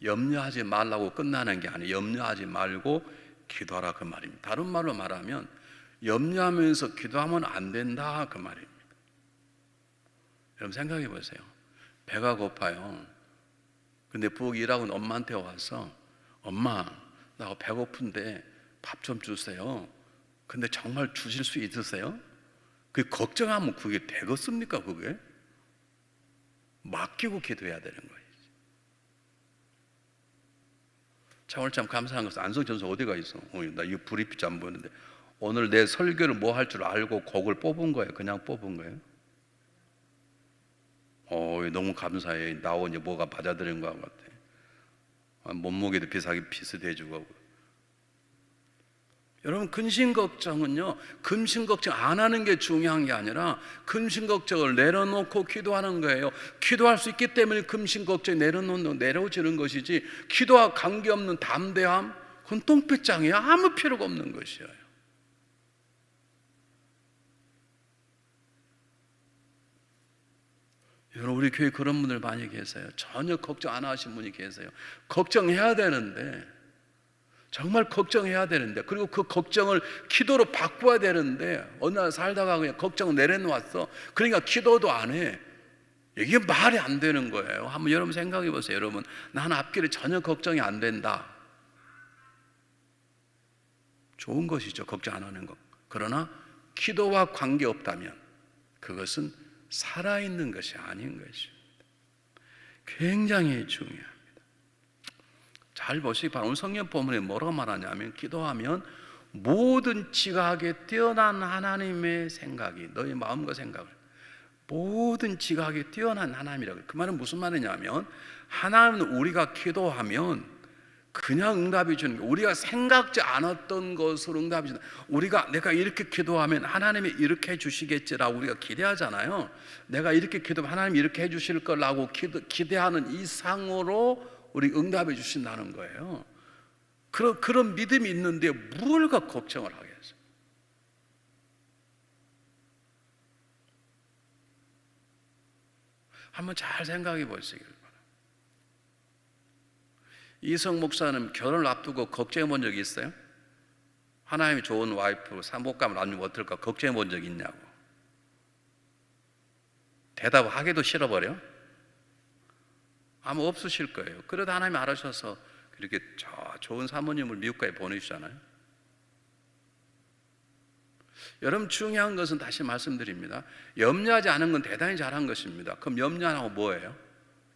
S2: 염려하지 말라고 끝나는 게 아니에요. 염려하지 말고 기도하라, 그 말입니다. 다른 말로 말하면 염려하면서 기도하면 안 된다, 그 말입니다. 여러분 생각해 보세요. 배가 고파요. 근데 부엌 일하고 있는 엄마한테 와서, 엄마, 나 배고픈데 밥 좀 주세요. 근데 정말 주실 수 있으세요? 그 걱정하면 그게 되겠습니까, 그게? 맡기고 기도해야 되는 거예요. 자, 오늘 참 감사한 것은 안성 전사 어디가 있어? 나 이거 불입빛 안 보이는데 오늘 내 설교를 뭐 할 줄 알고 곡을 뽑은 거예요? 그냥 뽑은 거예요? 너무 감사해. 나오니 뭐가 받아들인 것 같아. 몸무게도 비슷해지고. 여러분, 근심 걱정은요, 근심 걱정 안 하는 게 중요한 게 아니라 근심 걱정을 내려놓고 기도하는 거예요. 기도할 수 있기 때문에 근심 걱정이 내려오지는 것이지, 기도와 관계없는 담대함, 그건 똥배짱이에요. 아무 필요가 없는 것이에요. 여러분, 우리 교회 그런 분들 많이 계세요. 전혀 걱정 안 하신 분이 계세요. 걱정해야 되는데, 정말 걱정해야 되는데, 그리고 그 걱정을 기도로 바꿔야 되는데 어느 날 살다가 그냥 걱정을 내려놓았어. 그러니까 기도도 안 해. 이게 말이 안 되는 거예요. 한번 여러분 생각해 보세요. 여러분, 나는 앞길에 전혀 걱정이 안 된다. 좋은 것이죠, 걱정 안 하는 거. 그러나 기도와 관계없다면 그것은 살아있는 것이 아닌 것입니다. 굉장히 중요합니다. 잘 보시기 바랍니다. 오늘 성경 본문에 뭐라고 말하냐면, 기도하면 모든 지각에 뛰어난 하나님의 생각이 너희 마음과 생각을, 모든 지각에 뛰어난 하나님이라고. 그 말은 무슨 말이냐면, 하나님은 우리가 기도하면 그냥 응답해 주는 게, 우리가 생각지 않았던 것으로 응답해 주는, 내가 이렇게 기도하면 하나님이 이렇게 해 주시겠지라고 우리가 기대하잖아요. 내가 이렇게 기도하면 하나님이 이렇게 해 주실 거라고 기대하는 이상으로 우리 응답해 주신다는 거예요. 그런 믿음이 있는데 뭘 걱정을 하겠어요? 한번 잘 생각해 보시길 바랍니다. 이성 목사는 결혼을 앞두고 걱정해 본 적이 있어요? 하나님이 좋은 와이프, 사목감을 나누면 어떨까 걱정해 본 적이 있냐고. 대답하기도 싫어버려? 아마 없으실 거예요. 그래도 하나님이 알아셔서 이렇게 좋은 사모님을 미국까지 보내주잖아요. 여러분, 중요한 것은 다시 말씀드립니다. 염려하지 않은 건 대단히 잘한 것입니다. 그럼 염려 안 하고 뭐예요?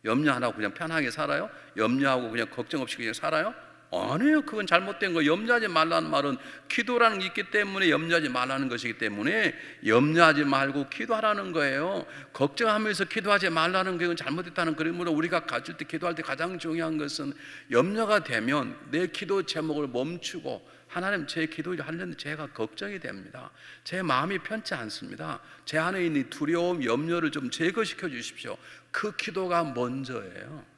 S2: 염려 안 하고 그냥 편하게 살아요? 염려하고 그냥 걱정 없이 그냥 살아요? 아니에요. 그건 잘못된 거예요. 염려하지 말라는 말은 기도라는 게 있기 때문에 염려하지 말라는 것이기 때문에 염려하지 말고 기도하라는 거예요. 걱정하면서 기도하지 말라는 게 잘못됐다는, 그러므로 우리가 가질 때, 기도할 때 가장 중요한 것은 염려가 되면 내 기도 제목을 멈추고, 하나님, 제 기도를 하려는데 제가 걱정이 됩니다. 제 마음이 편치 않습니다. 제 안에 있는 두려움, 염려를 좀 제거시켜 주십시오. 그 기도가 먼저예요.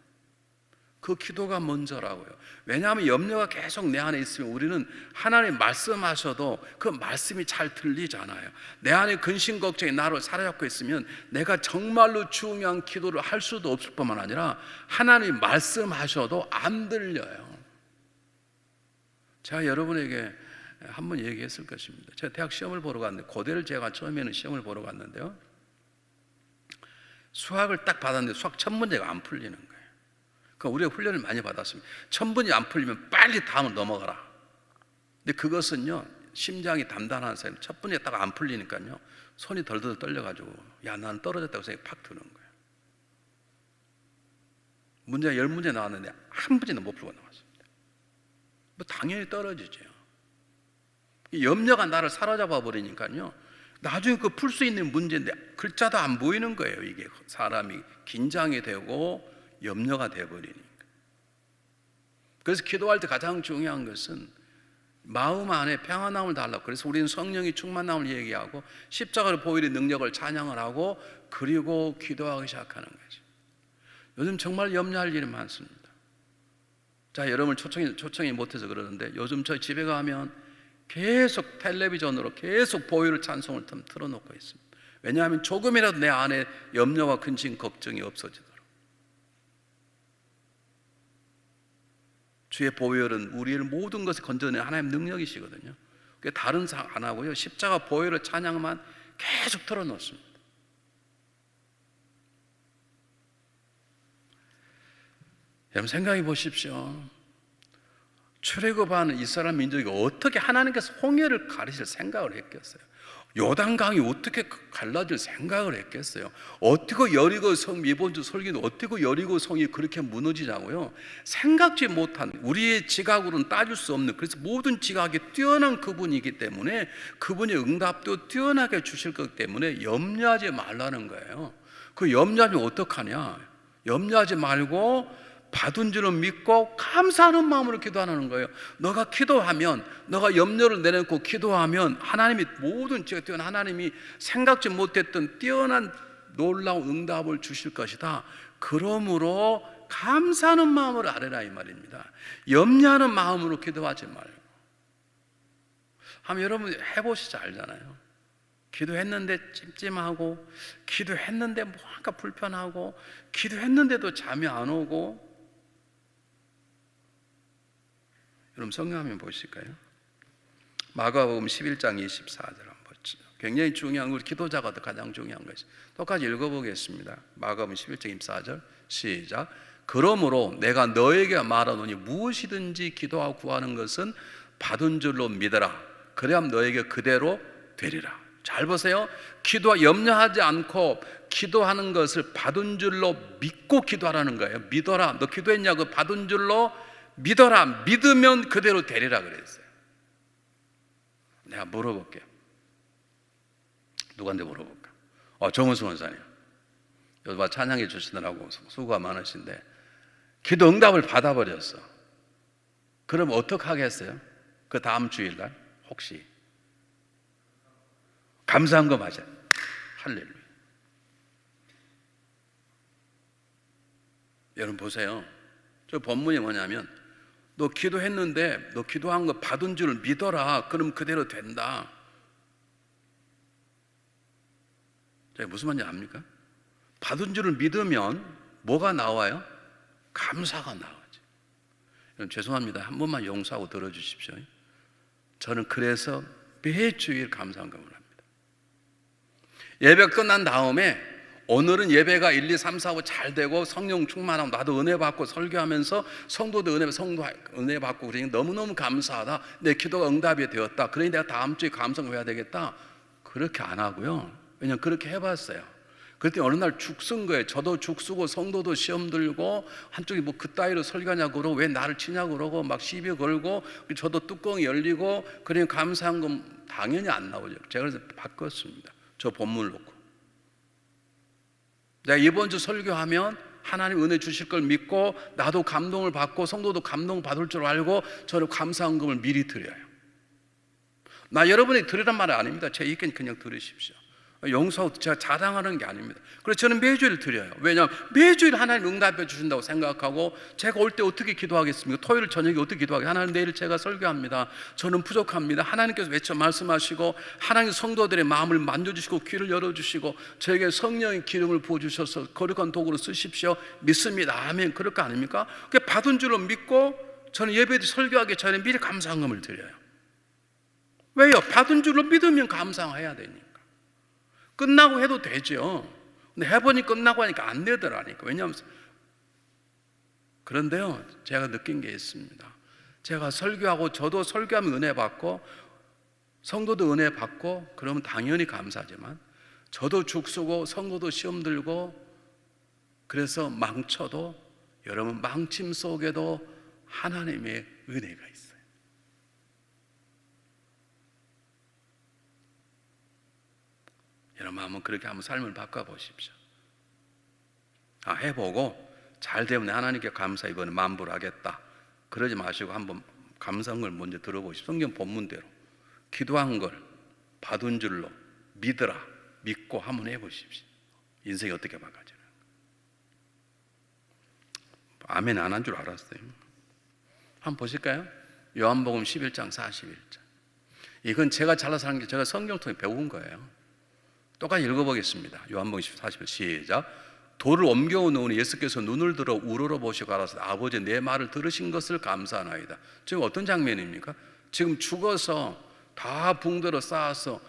S2: 그 기도가 먼저라고요. 왜냐하면 염려가 계속 내 안에 있으면 우리는 하나님 말씀하셔도 그 말씀이 잘 들리잖아요. 내 안에 근심 걱정이 나를 사로잡고 있으면 내가 정말로 중요한 기도를 할 수도 없을 뿐만 아니라 하나님 말씀하셔도 안 들려요. 제가 여러분에게 한번 얘기했을 것입니다. 제가 대학 시험을 보러 갔는데, 고대를 제가 처음에는 시험을 보러 갔는데요, 수학을 딱 받았는데 수학 첫 문제가 안 풀리는 거예요. 그러니까 우리가 훈련을 많이 받았습니다. 첫 문제 안 풀리면 빨리 다음을 넘어가라. 근데 그것은요, 심장이 단단한 사람, 첫 문제 딱 안 풀리니까요, 손이 덜덜 떨려가지고, 야, 나는 떨어졌다고 생각이 팍 드는 거예요. 문제가 10문제 나왔는데 한 문제도 못 풀고 나왔습니다. 뭐 당연히 떨어지죠. 염려가 나를 사로잡아 버리니까요, 나중에 그 풀 수 있는 문제인데 글자도 안 보이는 거예요. 이게 사람이 긴장이 되고 염려가 되어버리니까. 그래서 기도할 때 가장 중요한 것은 마음 안에 평안함을 달라고. 그래서 우리는 성령이 충만함을 얘기하고 십자가를 보일의 능력을 찬양을 하고, 그리고 기도하기 시작하는 거죠. 요즘 정말 염려할 일이 많습니다. 자, 여러분 초청이 못해서 그러는데, 요즘 저희 집에 가면 계속 텔레비전으로 계속 보혈의 찬송을 틀어놓고 있습니다. 왜냐하면 조금이라도 내 안에 염려와 근심 걱정이 없어지도록. 주의 보혈은 우리의 모든 것을 건져내는 하나님의 능력이시거든요. 그러니까 다른 상 안 하고요, 십자가 보혈의 찬양만 계속 틀어놓습니다. 여러분 생각해 보십시오. 출애굽하는 이스라엘 민족이 어떻게 하나님께서 홍해를 가르칠 생각을 했겠어요? 요단강이 어떻게 갈라질 생각을 했겠어요? 어떻게 여리고 성, 이번 주 설교는 어떻게 여리고 성이 그렇게 무너지냐고요? 생각지 못한, 우리의 지각으로는 따질 수 없는, 그래서 모든 지각이 뛰어난 그분이기 때문에 그분의 응답도 뛰어나게 주실 거기 때문에 염려하지 말라는 거예요. 그 염려하면 어떡하냐? 염려하지 말고 받은 줄은 믿고 감사하는 마음으로 기도하는 거예요. 너가 기도하면, 너가 염려를 내놓고 기도하면 하나님이 모든 지가 뛰어난 하나님이 생각지 못했던 뛰어난 놀라운 응답을 주실 것이다. 그러므로 감사하는 마음으로 아뢰라 이 말입니다. 염려하는 마음으로 기도하지 말고. 한번 여러분 해보시지 알잖아요. 기도했는데 찜찜하고, 기도했는데 뭔가 불편하고, 기도했는데도 잠이 안 오고. 여러분 성경 한번 보실까요? 마가복음 11장 24절 한번 보시죠. 굉장히 중요한, 우리 기도자가 가장 중요한 것이. 똑같이 읽어보겠습니다. 마가복음 11장 24절 시작. 그러므로 내가 너에게 말하노니 무엇이든지 기도하고 구하는 것은 받은 줄로 믿어라. 그래야 너에게 그대로 되리라. 잘 보세요. 기도와 염려하지 않고 기도하는 것을 받은 줄로 믿고 기도하라는 거예요. 믿어라. 너 기도했냐고. 받은 줄로 믿어라. 믿으면 그대로 되리라 그랬어요. 내가 물어볼게요. 누구한테 물어볼까? 정은수 원사님, 요즘 찬양해 주시느라고 수고가 많으신데 기도 응답을 받아버렸어. 그럼 어떻게 하겠어요? 그 다음 주일날 혹시 감사한 거 맞아요. 할렐루야. 여러분 보세요. 저 본문이 뭐냐면 너 기도했는데 너 기도한 거 받은 줄 믿어라. 그럼 그대로 된다. 제가 무슨 말인지 압니까? 받은 줄을 믿으면 뭐가 나와요? 감사가 나오죠. 여러분 죄송합니다. 한 번만 용서하고 들어주십시오. 저는 그래서 매주일 감사한금을 합니다. 예배 끝난 다음에 오늘은 예배가 1, 2, 3, 4, 5 잘 되고 성령 충만하고 나도 은혜 받고 설교하면서 성도도 은혜 받고 그러니 너무너무 감사하다. 내 기도가 응답이 되었다. 그러니 내가 다음 주에 감사를 해야 되겠다. 그렇게 안 하고요. 왜냐면 그렇게 해봤어요. 그랬더니 어느 날 죽 쓴 거예요. 저도 죽 쓰고 성도도 시험 들고 한쪽이 뭐 그따위로 설교하냐고 그러고 왜 나를 치냐고 그러고 막 시비 걸고 저도 뚜껑이 열리고 그러니 감사한 건 당연히 안 나오죠. 제가 그래서 바꿨습니다. 저 본문을 놓고 내가 이번 주 설교하면 하나님 은혜 주실 걸 믿고 나도 감동을 받고 성도도 감동 받을 줄 알고 저는 감사한금을 미리 드려요. 나 여러분이 드리란 말은 아닙니다. 제 의견 그냥 들으십시오. 용서하고 제가 자랑하는 게 아닙니다. 그래서 저는 매주일 드려요. 왜냐하면 매주일 하나님 응답해 주신다고 생각하고 제가 올 때 어떻게 기도하겠습니까? 토요일 저녁에 어떻게 기도하겠습니까? 하나님 내일 제가 설교합니다. 저는 부족합니다. 하나님께서 외쳐 말씀하시고 하나님 성도들의 마음을 만져주시고 귀를 열어주시고 저에게 성령의 기름을 부어주셔서 거룩한 도구로 쓰십시오. 믿습니다. 아멘. 그럴 거 아닙니까? 그 받은 줄로 믿고 저는 예배 설교하기 전에 미리 감사한금을 드려요. 왜요? 받은 줄로 믿으면 감사해야 되니까. 끝나고 해도 되죠. 근데 해보니 끝나고 하니까 안 되더라니까. 왜냐하면 그런데요, 제가 느낀 게 있습니다. 제가 설교하고 저도 설교하면 은혜 받고 성도도 은혜 받고 그러면 당연히 감사하지만 저도 죽쓰고 성도도 시험 들고 그래서 망쳐도 여러분 망침 속에도 하나님의 은혜가 있어요. 여러분 한번 그렇게 한번 삶을 바꿔보십시오. 해보고 잘 되면 하나님께 감사 이번에 만불하겠다. 그러지 마시고 한번 감사한 걸 먼저 들어보십시오. 성경 본문대로 기도한 걸 받은 줄로 믿으라. 믿고 한번 해보십시오. 인생이 어떻게 바꿔지나. 아멘 안 한 줄 알았어요. 한번 보실까요? 요한복음 11장 41절. 이건 제가 잘라서 하는 게 제가 성경 통해 배운 거예요. 똑같이 읽어보겠습니다. 요한복음 40절 시작. 돌을 옮겨 놓으니 예수께서 눈을 들어 우러러 보시고 알아서 아버지 내 말을 들으신 것을 감사하나이다. 지금 어떤 장면입니까? 지금 죽어서 다 붕대로 쌓아서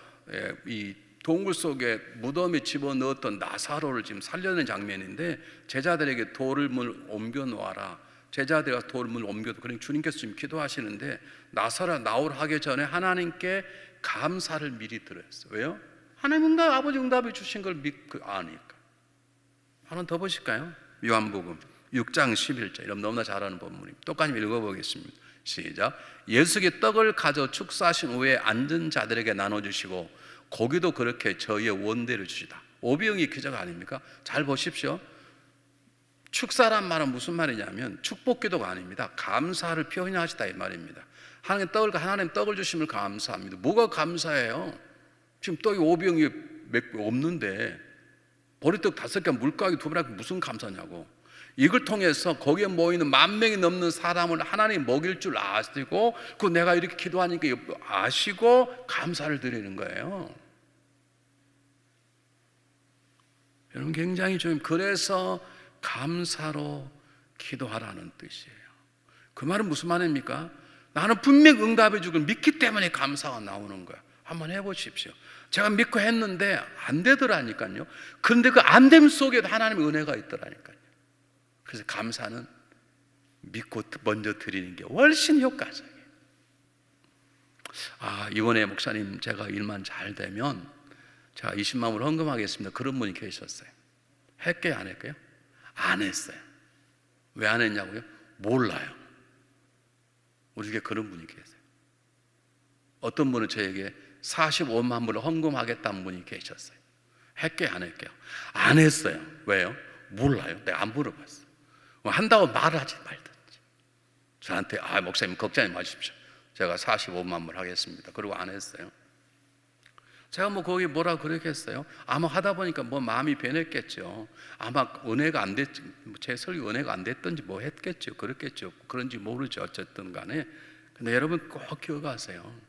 S2: 이 동굴 속에 무덤에 집어넣었던 나사로를 지금 살려낸 장면인데 제자들에게 돌을 옮겨 놓아라. 제자들이 돌을 옮겨 그러니 주님께서 지금 기도하시는데 나사로 나오라 하기 전에 하나님께 감사를 미리 드렸어요. 왜요? 하나님 응답, 아버지 응답해 주신 걸 믿고 아니까. 하나 더 보실까요? 요한복음 6장 11절. 이러면 너무나 잘 아는 본문입니다. 똑같이 읽어보겠습니다. 시작. 예수께 떡을 가져 축사하신 후에 앉은 자들에게 나눠주시고 고기도 그렇게 저희의 원대로 주시다. 오병이 기적 아닙니까? 잘 보십시오. 축사란 말은 무슨 말이냐면 축복기도가 아닙니다. 감사를 표현하시다 이 말입니다. 하나님 떡을 주심을 감사합니다. 뭐가 감사해요? 지금 떡이 오병이 없는데 보리떡 5개 물가기 2배라고 무슨 감사냐고. 이걸 통해서 거기에 모이는 10,000명이 넘는 사람을 하나님 먹일 줄 아시고 그 내가 이렇게 기도하니까 아시고 감사를 드리는 거예요. 여러분 굉장히 좀 그래서 감사로 기도하라는 뜻이에요. 그 말은 무슨 말입니까? 나는 분명 응답해 주길 믿기 때문에 감사가 나오는 거야. 한번 해보십시오. 제가 믿고 했는데 안 되더라니까요. 그런데 그 안 됨 속에도 하나님의 은혜가 있더라니까요. 그래서 감사는 믿고 먼저 드리는 게 훨씬 효과적이에요. 이번에 목사님 제가 일만 잘 되면 제가 20만 원을 헌금하겠습니다. 그런 분이 계셨어요. 했게요, 안 했게요? 안 했어요. 왜 안 했냐고요? 몰라요. 우리 집에 그런 분이 계세요. 어떤 분은 저에게 45만 불을 헌금하겠다는 분이 계셨어요. 했게요, 안 했게요? 안 했어요. 왜요? 몰라요. 내가 안 물어봤어요. 한다고 말하지 말든지. 저한테 목사님 걱정하지 마십시오. 제가 45만 불 하겠습니다. 그리고 안 했어요. 제가 거기 뭐라 그랬겠어요? 아마 하다 보니까 마음이 변했겠죠. 아마 은혜가 안 됐지, 제 설교 은혜가 안 됐든지 했겠죠. 그렇겠죠. 그런지 모르죠. 어쨌든 간에. 근데 여러분 꼭 기억하세요.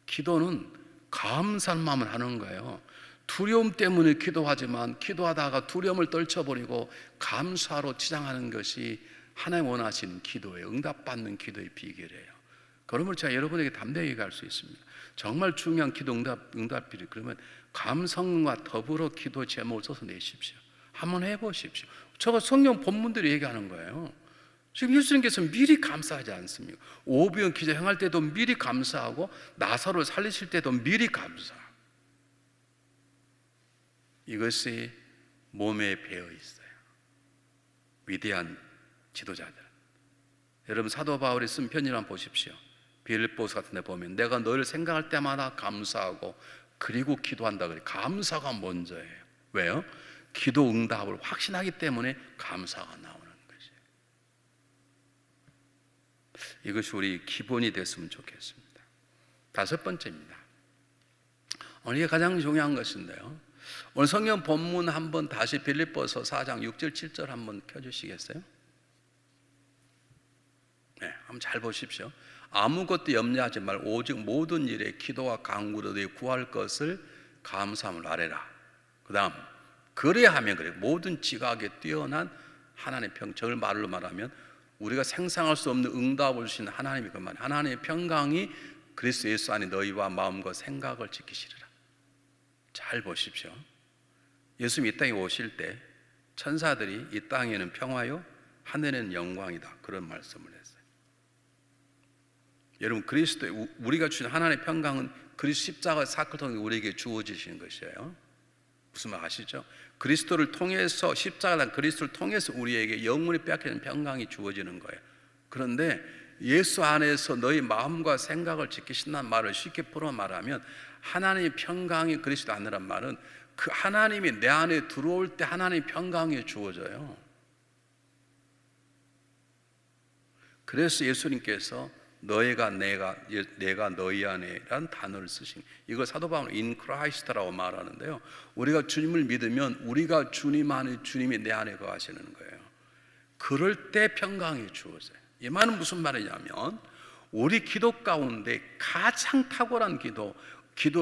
S2: 기도는 감사한 마음을 하는 거예요. 두려움 때문에 기도하지만 기도하다가 두려움을 떨쳐버리고 감사로 치장하는 것이 하나님 원하시는 기도예요. 응답받는 기도의 비결이에요. 그러므로 제가 여러분에게 담대히 얘기할 수 있습니다. 정말 중요한 기도 응답비를 그러면 감성과 더불어 기도 제목을 써서 내십시오. 한번 해보십시오. 저거 성경 본문들이 얘기하는 거예요. 지금 예수님께서 미리 감사하지 않습니까? 오병 기적 행할 때도 미리 감사하고 나사로를 살리실 때도 미리 감사. 이것이 몸에 배어 있어요. 위대한 지도자들. 여러분 사도 바울이 쓴 편지를 보십시오. 빌립보서 같은 데 보면 내가 너를 생각할 때마다 감사하고 그리고 기도한다 그래. 감사가 먼저예요. 왜요? 기도 응답을 확신하기 때문에 감사가 나오는 것이에요. 이것이 우리 기본이 됐으면 좋겠습니다. 5번째입니다. 오늘 이게 가장 중요한 것인데요. 오늘 성경 본문 한번 다시 빌립보서 4장 6절 7절 한번 켜주시겠어요? 네, 한번 잘 보십시오. 아무것도 염려하지 말 오직 모든 일에 기도와 간구로 너희 구할 것을 감사함을 아뢰라. 그 다음 그래야 하면 그래. 모든 지각에 뛰어난 하나님의 평정을 말로 말하면 우리가 생상할 수 없는 응답을 주시는 하나님이 그 말. 하나님의 평강이 그리스도 예수 안에 너희와 마음과 생각을 지키시리라. 잘 보십시오. 예수님이 이 땅에 오실 때 천사들이 이 땅에는 평화요 하늘에는 영광이다. 그런 말씀을 했어요. 여러분 그리스도의 우리가 주신 하나님의 평강은 그리스도 십자가 사건을 통해 우리에게 주어지시는 것이에요. 무슨 말 아시죠? 그리스도를 통해서 십자가란 그리스도를 통해서 우리에게 영원히 빼앗기는 평강이 주어지는 거예요. 그런데 예수 안에서 너희 마음과 생각을 지키신다는 말을 쉽게 풀어 말하면 하나님의 평강이 그리스도 안이란 말은 그 하나님이 내 안에 들어올 때 하나님의 평강이 주어져요. 그래서 예수님께서 너희가 내가 너희 안에란 단어를 쓰신 이걸 사도 바울은 in Christ라고 말하는데요. 우리가 주님을 믿으면 우리가 주님 안에 주님이 내 안에 거하시는 거예요. 그럴 때 평강이 주어져요. 이 말은 무슨 말이냐면 우리 기도 가운데 가장 탁월한 기도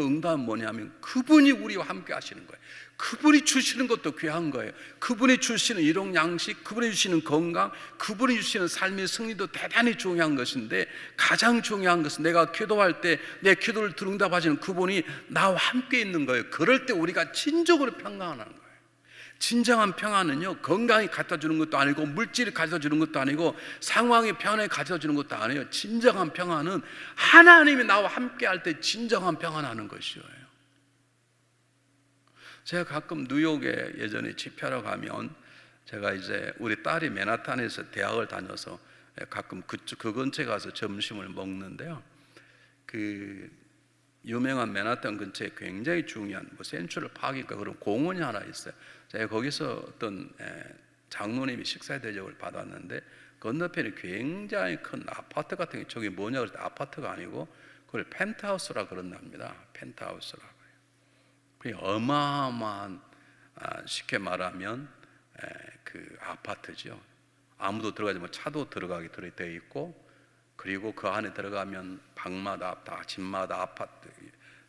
S2: 응답은 뭐냐면 그분이 우리와 함께 하시는 거예요. 그분이 주시는 것도 귀한 거예요. 그분이 주시는 일용양식, 그분이 주시는 건강, 그분이 주시는 삶의 승리도 대단히 중요한 것인데 가장 중요한 것은 내가 기도할 때 내 기도를 응답하시는 그분이 나와 함께 있는 거예요. 그럴 때 우리가 진정으로 평강하는 거예요. 진정한 평안은요, 건강이 갖다 주는 것도 아니고 물질이 갖다 주는 것도 아니고 상황이 평안을 갖다 주는 것도 아니에요. 진정한 평안은 하나님이 나와 함께 할 때 진정한 평안하는 것이에요. 제가 가끔 뉴욕에 예전에 집회하러 가면, 제가 이제 우리 딸이 맨하탄에서 대학을 다녀서 가끔 그 근처에 가서 점심을 먹는데요, 그 유명한 맨하탄 근처에 굉장히 중요한 센트럴 파크인가 그런 공원이 하나 있어요. 제가 거기서 어떤 장로님이 식사 대접을 받았는데, 건너편에 굉장히 큰 아파트 같은 게, 저게 뭐냐 그랬더니 아파트가 아니고 그걸 펜트하우스라 그런답니다. 펜트하우스라고요. 그 어마어마한, 쉽게 말하면 그 아파트죠. 아무도 들어가지 못, 차도 들어가게 되어 있고, 그리고 그 안에 들어가면 방마다 다 집마다 아파트,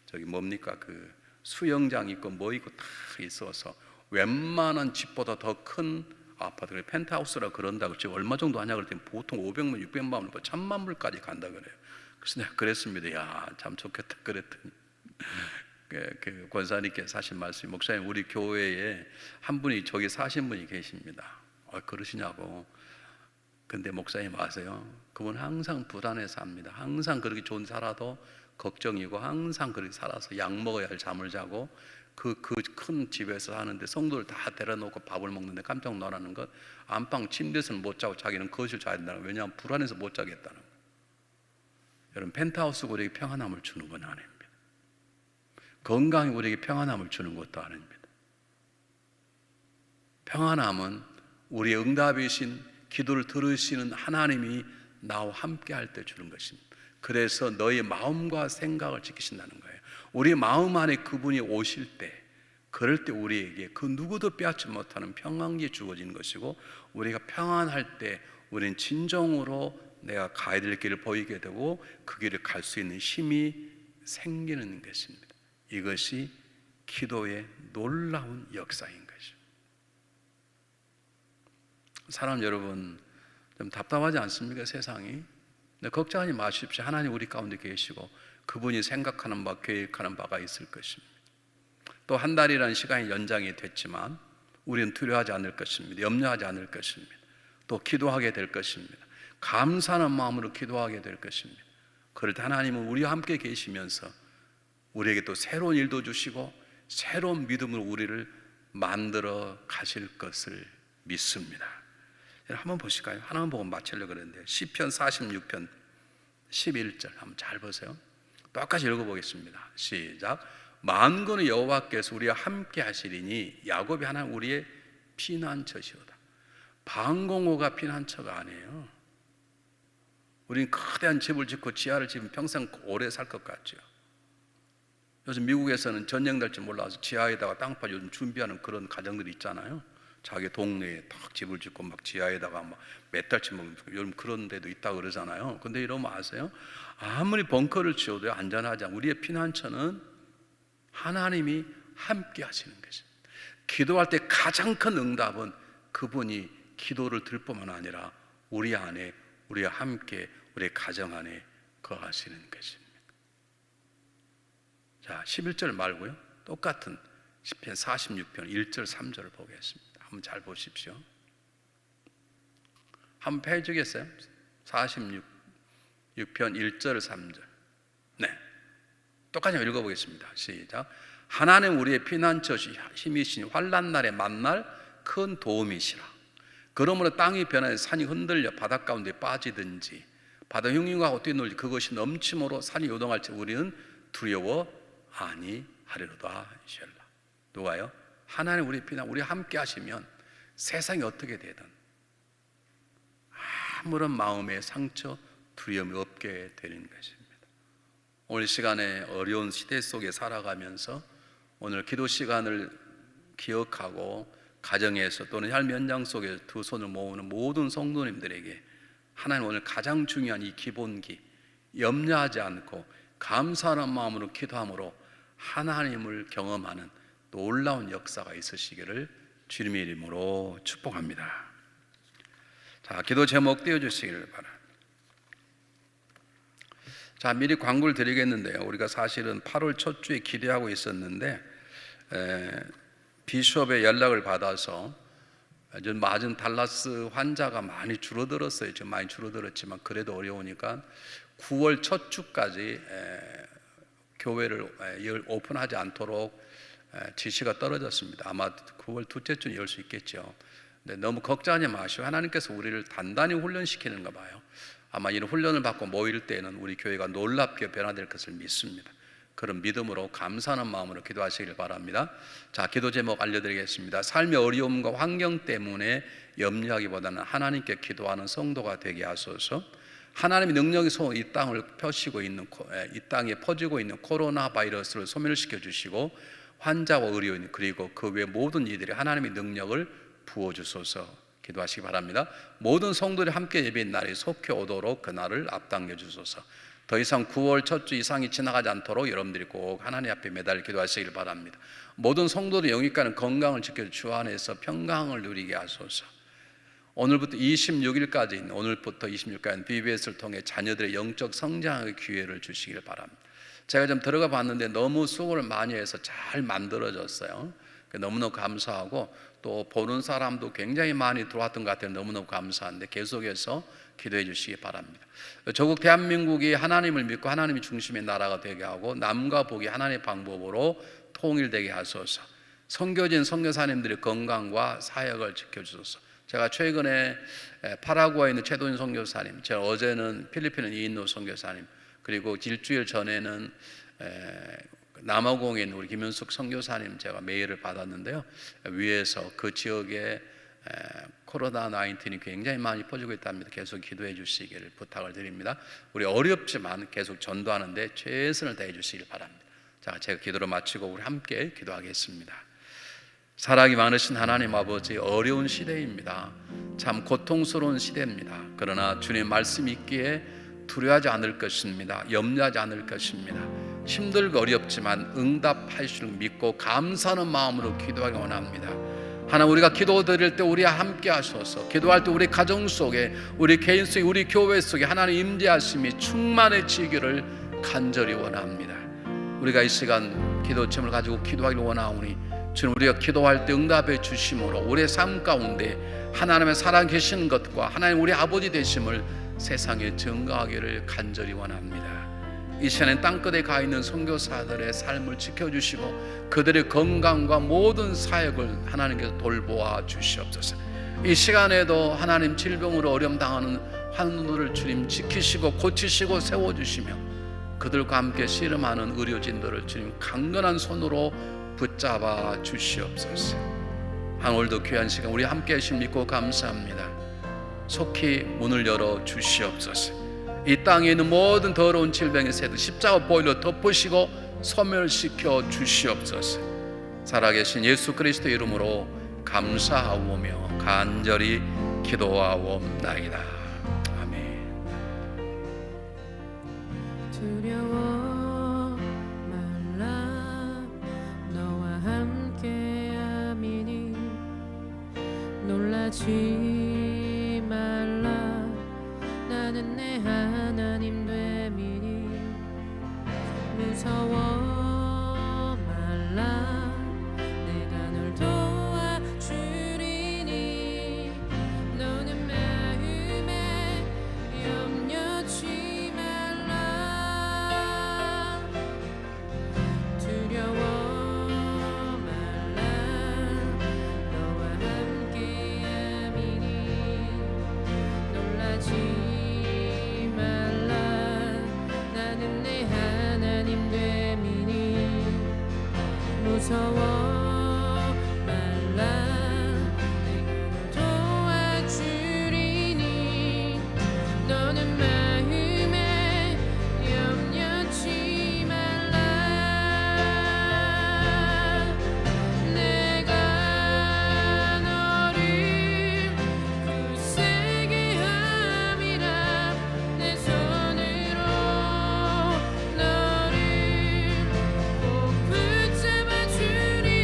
S2: 저기 뭡니까 그 수영장 있고 뭐 있고 다 있어서 웬만한 집보다 더 큰 아파트, 펜트하우스라 그런다고. 지금 얼마 정도 하냐 그랬더니 보통 500만, 600만 원, 1000만 불까지 간다 그래요. 그래서 내가 그랬습니다. 야, 참 좋겠다 그랬더니 그 권사님께서 하신 말씀이, 목사님 우리 교회에 한 분이 저기 사신 분이 계십니다. 그러시냐고. 근데 목사님 아세요? 그분 항상 불안해서 삽니다. 항상 그렇게 좋은 살아도 걱정이고, 항상 그렇게 살아서 약 먹어야 할 잠을 자고, 그 큰 집에서 사는데 성도를 다 데려놓고 밥을 먹는데 깜짝 놀라는 것, 안방 침대에서는 못 자고 자기는 거실 자야 된다는 거예요. 왜냐하면 불안해서 못 자겠다는 거예요. 여러분, 펜트하우스가 우리에게 평안함을 주는 건 아닙니다. 건강이 우리에게 평안함을 주는 것도 아닙니다. 평안함은 우리의 응답이신, 기도를 들으시는 하나님이 나와 함께 할 때 주는 것입니다. 그래서 너의 마음과 생각을 지키신다는 거예요. 우리 마음 안에 그분이 오실 때, 그럴 때 우리에게 그 누구도 빼앗지 못하는 평안이 주어지는 것이고, 우리가 평안할 때 우리는 진정으로 내가 가야 될 길을 보이게 되고 그 길을 갈 수 있는 힘이 생기는 것입니다. 이것이 기도의 놀라운 역사인 것이죠. 사람 여러분, 좀 답답하지 않습니까? 세상이. 근데 걱정하지 마십시오. 하나님 우리 가운데 계시고 그분이 생각하는 바, 계획하는 바가 있을 것입니다. 또 한 달이라는 시간이 연장이 됐지만 우리는 두려워하지 않을 것입니다. 염려하지 않을 것입니다. 또 기도하게 될 것입니다. 감사하는 마음으로 기도하게 될 것입니다. 그럴 때 하나님은 우리와 함께 계시면서 우리에게 또 새로운 일도 주시고 새로운 믿음으로 우리를 만들어 가실 것을 믿습니다. 한번 보실까요? 하나만 보고 마치려고 그랬는데, 시편 46편 11절 한번 잘 보세요. 똑같이 읽어보겠습니다. 시작. 만군의 여호와께서 우리와 함께 하시리니 야곱이 하나님 우리의 피난처시오다. 방공호가 피난처가 아니에요. 우리는 거대한 집을 짓고 지하를 지으면 평생 오래 살 것 같죠. 요즘 미국에서는 전쟁 날지 몰라서 지하에다가 땅파 요즘 준비하는 그런 가정들이 있잖아요. 자기 동네에 딱 집을 짓고 막 지하에다가 막 몇 달치 뭐 요즘 그런 데도 있다고 그러잖아요. 근데 이러면 아세요? 아무리 벙커를 지어도 안전하지 않고 우리의 피난처는 하나님이 함께 하시는 것입니다. 기도할 때 가장 큰 응답은 그분이 기도를 들 뿐만 아니라 우리 안에, 우리와 함께, 우리의 가정 안에 거하시는 것입니다. 자, 11절 말고요, 똑같은 시편 46편 1절 3절을 보겠습니다. 한번 잘 보십시오. 한번 펴주겠어요? 46편 1절 3절. 네, 똑같이 읽어보겠습니다. 시작. 하나님 우리의 피난처시 힘이시니 환난 날에 만날 큰 도움이시라. 그러므로 땅이 변하여 산이 흔들려 바닷 가운데 빠지든지 바다 흉흉하고 뛰놀지 그것이 넘침으로 산이 요동할지 우리는 두려워 아니하리로다. 누가요? 하나님 우리 피난, 우리 함께 하시면 세상이 어떻게 되든 아무런 마음의 상처, 두려움이 없게 되는 것입니다. 오늘 시간에 어려운 시대 속에 살아가면서 오늘 기도 시간을 기억하고 가정에서 또는 삶 현장 속에 두 손을 모으는 모든 성도님들에게 하나님 오늘 가장 중요한 이 기본기, 염려하지 않고 감사하는 마음으로 기도함으로 하나님을 경험하는 놀라운 역사가 있으시기를 주님의 이름으로 축복합니다. 자, 기도 제목 띄워주시기를 바랍니다. 자, 미리 광고를 드리겠는데요, 우리가 사실은 8월 첫 주에 기대하고 있었는데 비숍의 연락을 받아서 좀 맞은 달라스 환자가 많이 줄어들었어요. 좀 많이 줄어들었지만 그래도 어려우니까 9월 첫 주까지 교회를 오픈하지 않도록 지시가 떨어졌습니다. 아마 9월 둘째 주는 열 수 있겠죠. 근데 너무 걱정하지 마시고 하나님께서 우리를 단단히 훈련시키는가 봐요. 아마 이런 훈련을 받고 모일 때는 우리 교회가 놀랍게 변화될 것을 믿습니다. 그런 믿음으로 감사하는 마음으로 기도하시길 바랍니다. 자, 기도 제목 알려드리겠습니다. 삶의 어려움과 환경 때문에 염려하기보다는 하나님께 기도하는 성도가 되게 하소서. 하나님의 능력이 이 땅을 펴시고 있는, 이 땅에 퍼지고 있는 코로나 바이러스를 소멸시켜 주시고 환자와 의료인 그리고 그 외 모든 이들이 하나님의 능력을 부어주소서 기도하시기 바랍니다. 모든 성도들이 함께 예배인 날이 속히 오도록 그날을 앞당겨 주소서. 더 이상 9월 첫 주 이상이 지나가지 않도록 여러분들이 꼭 하나님 앞에 매달 기도하시길 바랍니다. 모든 성도들이 영육가는 건강을 지켜 주 안에서 평강을 누리게 하소서. 오늘부터 26일까지 오늘부터 26일까지 BBS를 통해 자녀들의 영적 성장의 기회를 주시길 바랍니다. 제가 좀 들어가 봤는데 너무 수고를 많이 해서 잘 만들어졌어요. 너무너무 감사하고 또 보는 사람도 굉장히 많이 들어왔던 것 같아요. 너무너무 감사한데 계속해서 기도해 주시기 바랍니다. 조국 대한민국이 하나님을 믿고 하나님이 중심의 나라가 되게 하고 남과 북이 하나님의 방법으로 통일되게 하소서. 선교진 선교사님들의 건강과 사역을 지켜주소서. 제가 최근에 파라과이에 있는 최도인 선교사님, 제가 어제는 필리핀의 이인노 선교사님, 그리고 일주일 전에는 남아공에 있는 우리 김현숙 선교사님 제가 메일을 받았는데요. 위에서 그 지역에 코로나 19이 굉장히 많이 퍼지고 있답니다. 계속 기도해 주시기를 부탁을 드립니다. 우리 어렵지만 계속 전도하는데 최선을 다해 주시길 바랍니다. 자, 제가 기도를 마치고 우리 함께 기도하겠습니다. 사랑이 많으신 하나님 아버지, 어려운 시대입니다. 참 고통스러운 시대입니다. 그러나 주님 말씀 있기에 두려워하지 않을 것입니다. 염려하지 않을 것입니다. 힘들고 어렵지만 응답하실 믿고 감사하는 마음으로 기도하기 원합니다. 하나님, 우리가 기도드릴 때 우리와 함께 하소서. 기도할 때 우리 가정 속에, 우리 개인 속에, 우리 교회 속에 하나님 임재하심이 충만해지기를 간절히 원합니다. 우리가 이 시간 기도 제목을 가지고 기도하기를 원하오니 주님, 우리가 기도할 때 응답해 주심으로 우리의 삶 가운데 하나님의 살아 계시는 것과 하나님 우리 아버지 되심을 세상에 증거하기를 간절히 원합니다. 이 시간에 땅끝에 가 있는 선교사들의 삶을 지켜주시고 그들의 건강과 모든 사역을 하나님께서 돌보아 주시옵소서. 이 시간에도 하나님 질병으로 어려움 당하는 환우들을 주님 지키시고 고치시고 세워주시며 그들과 함께 씨름하는 의료진들을 주님 강건한 손으로 붙잡아 주시옵소서. 오늘도 귀한 시간 우리 함께 하심 믿고 감사합니다. 속히 문을 열어 주시옵소서. 이 땅에 있는 모든 더러운 질병의 새도 십자가 보혈로 덮으시고 소멸시켜 주시옵소서. 살아계신 예수 그리스도 이름으로 감사하오며 간절히 기도하옵나이다. 아멘.
S1: 두려워 말라 너와 함께함이니 놀라지 말라 나는 내 하나님 됨이니 무서워 말라 내가 널 도와주리니 너는 마음에 염려치 말라 두려워 말라 너와 함께함이니 놀라지 무서워 말라 내가 널 도와주리니 너는 마음에 염려치 말라 내가 너를 굳세게 함이라 내 손으로 너를 꼭 붙잡아 주리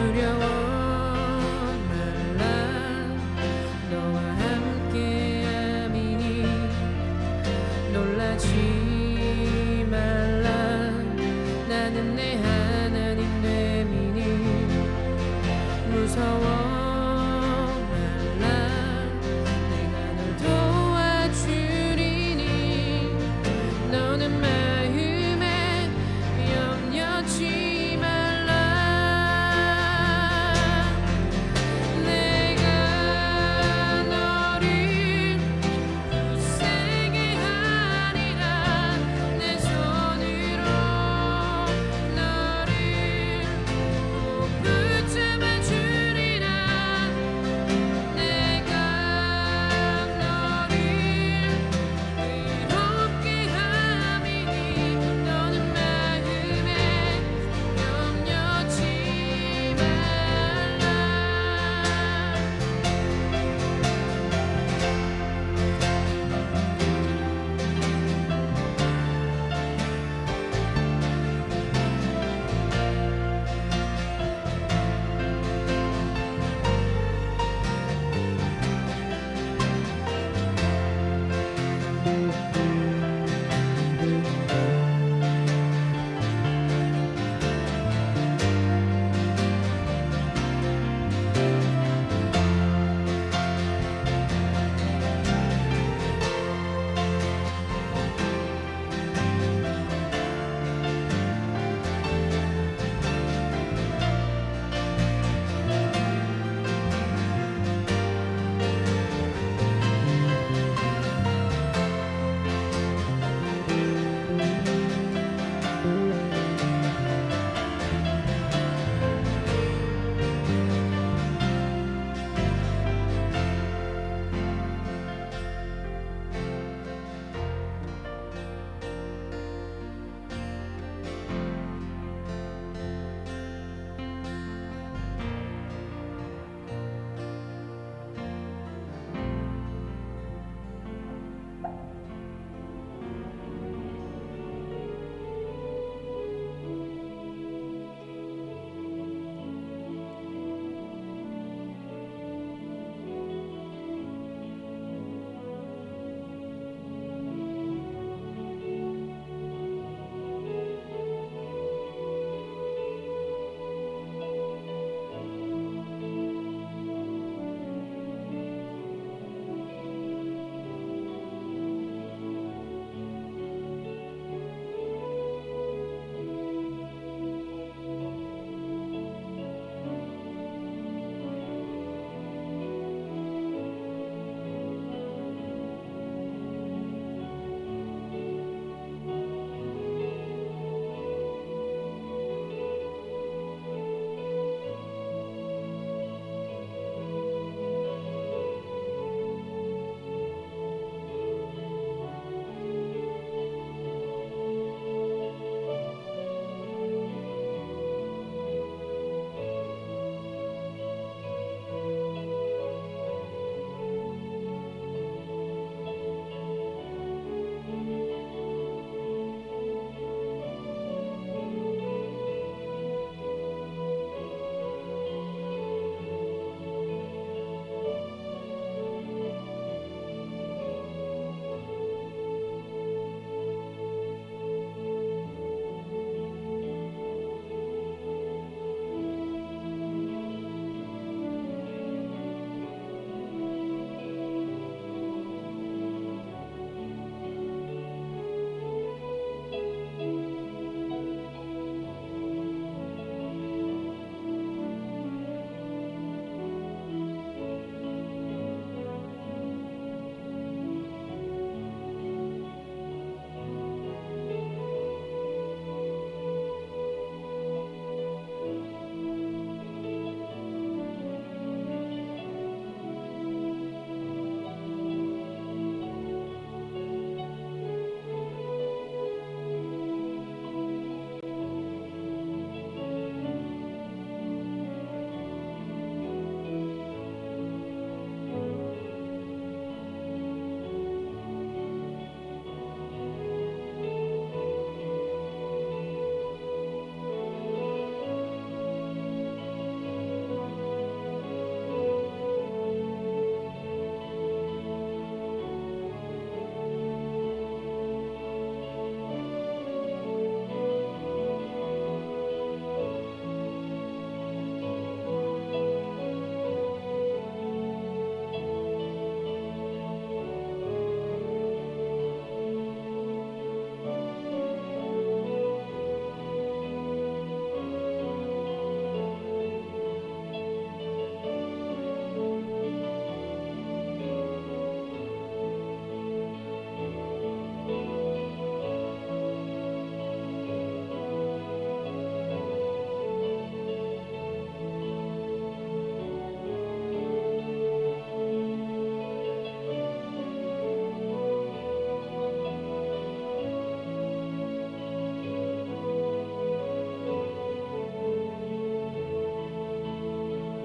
S1: 두려워 말라 너와 함께함이니 놀라지 말라 나는 내 하나님 됨이니 무서워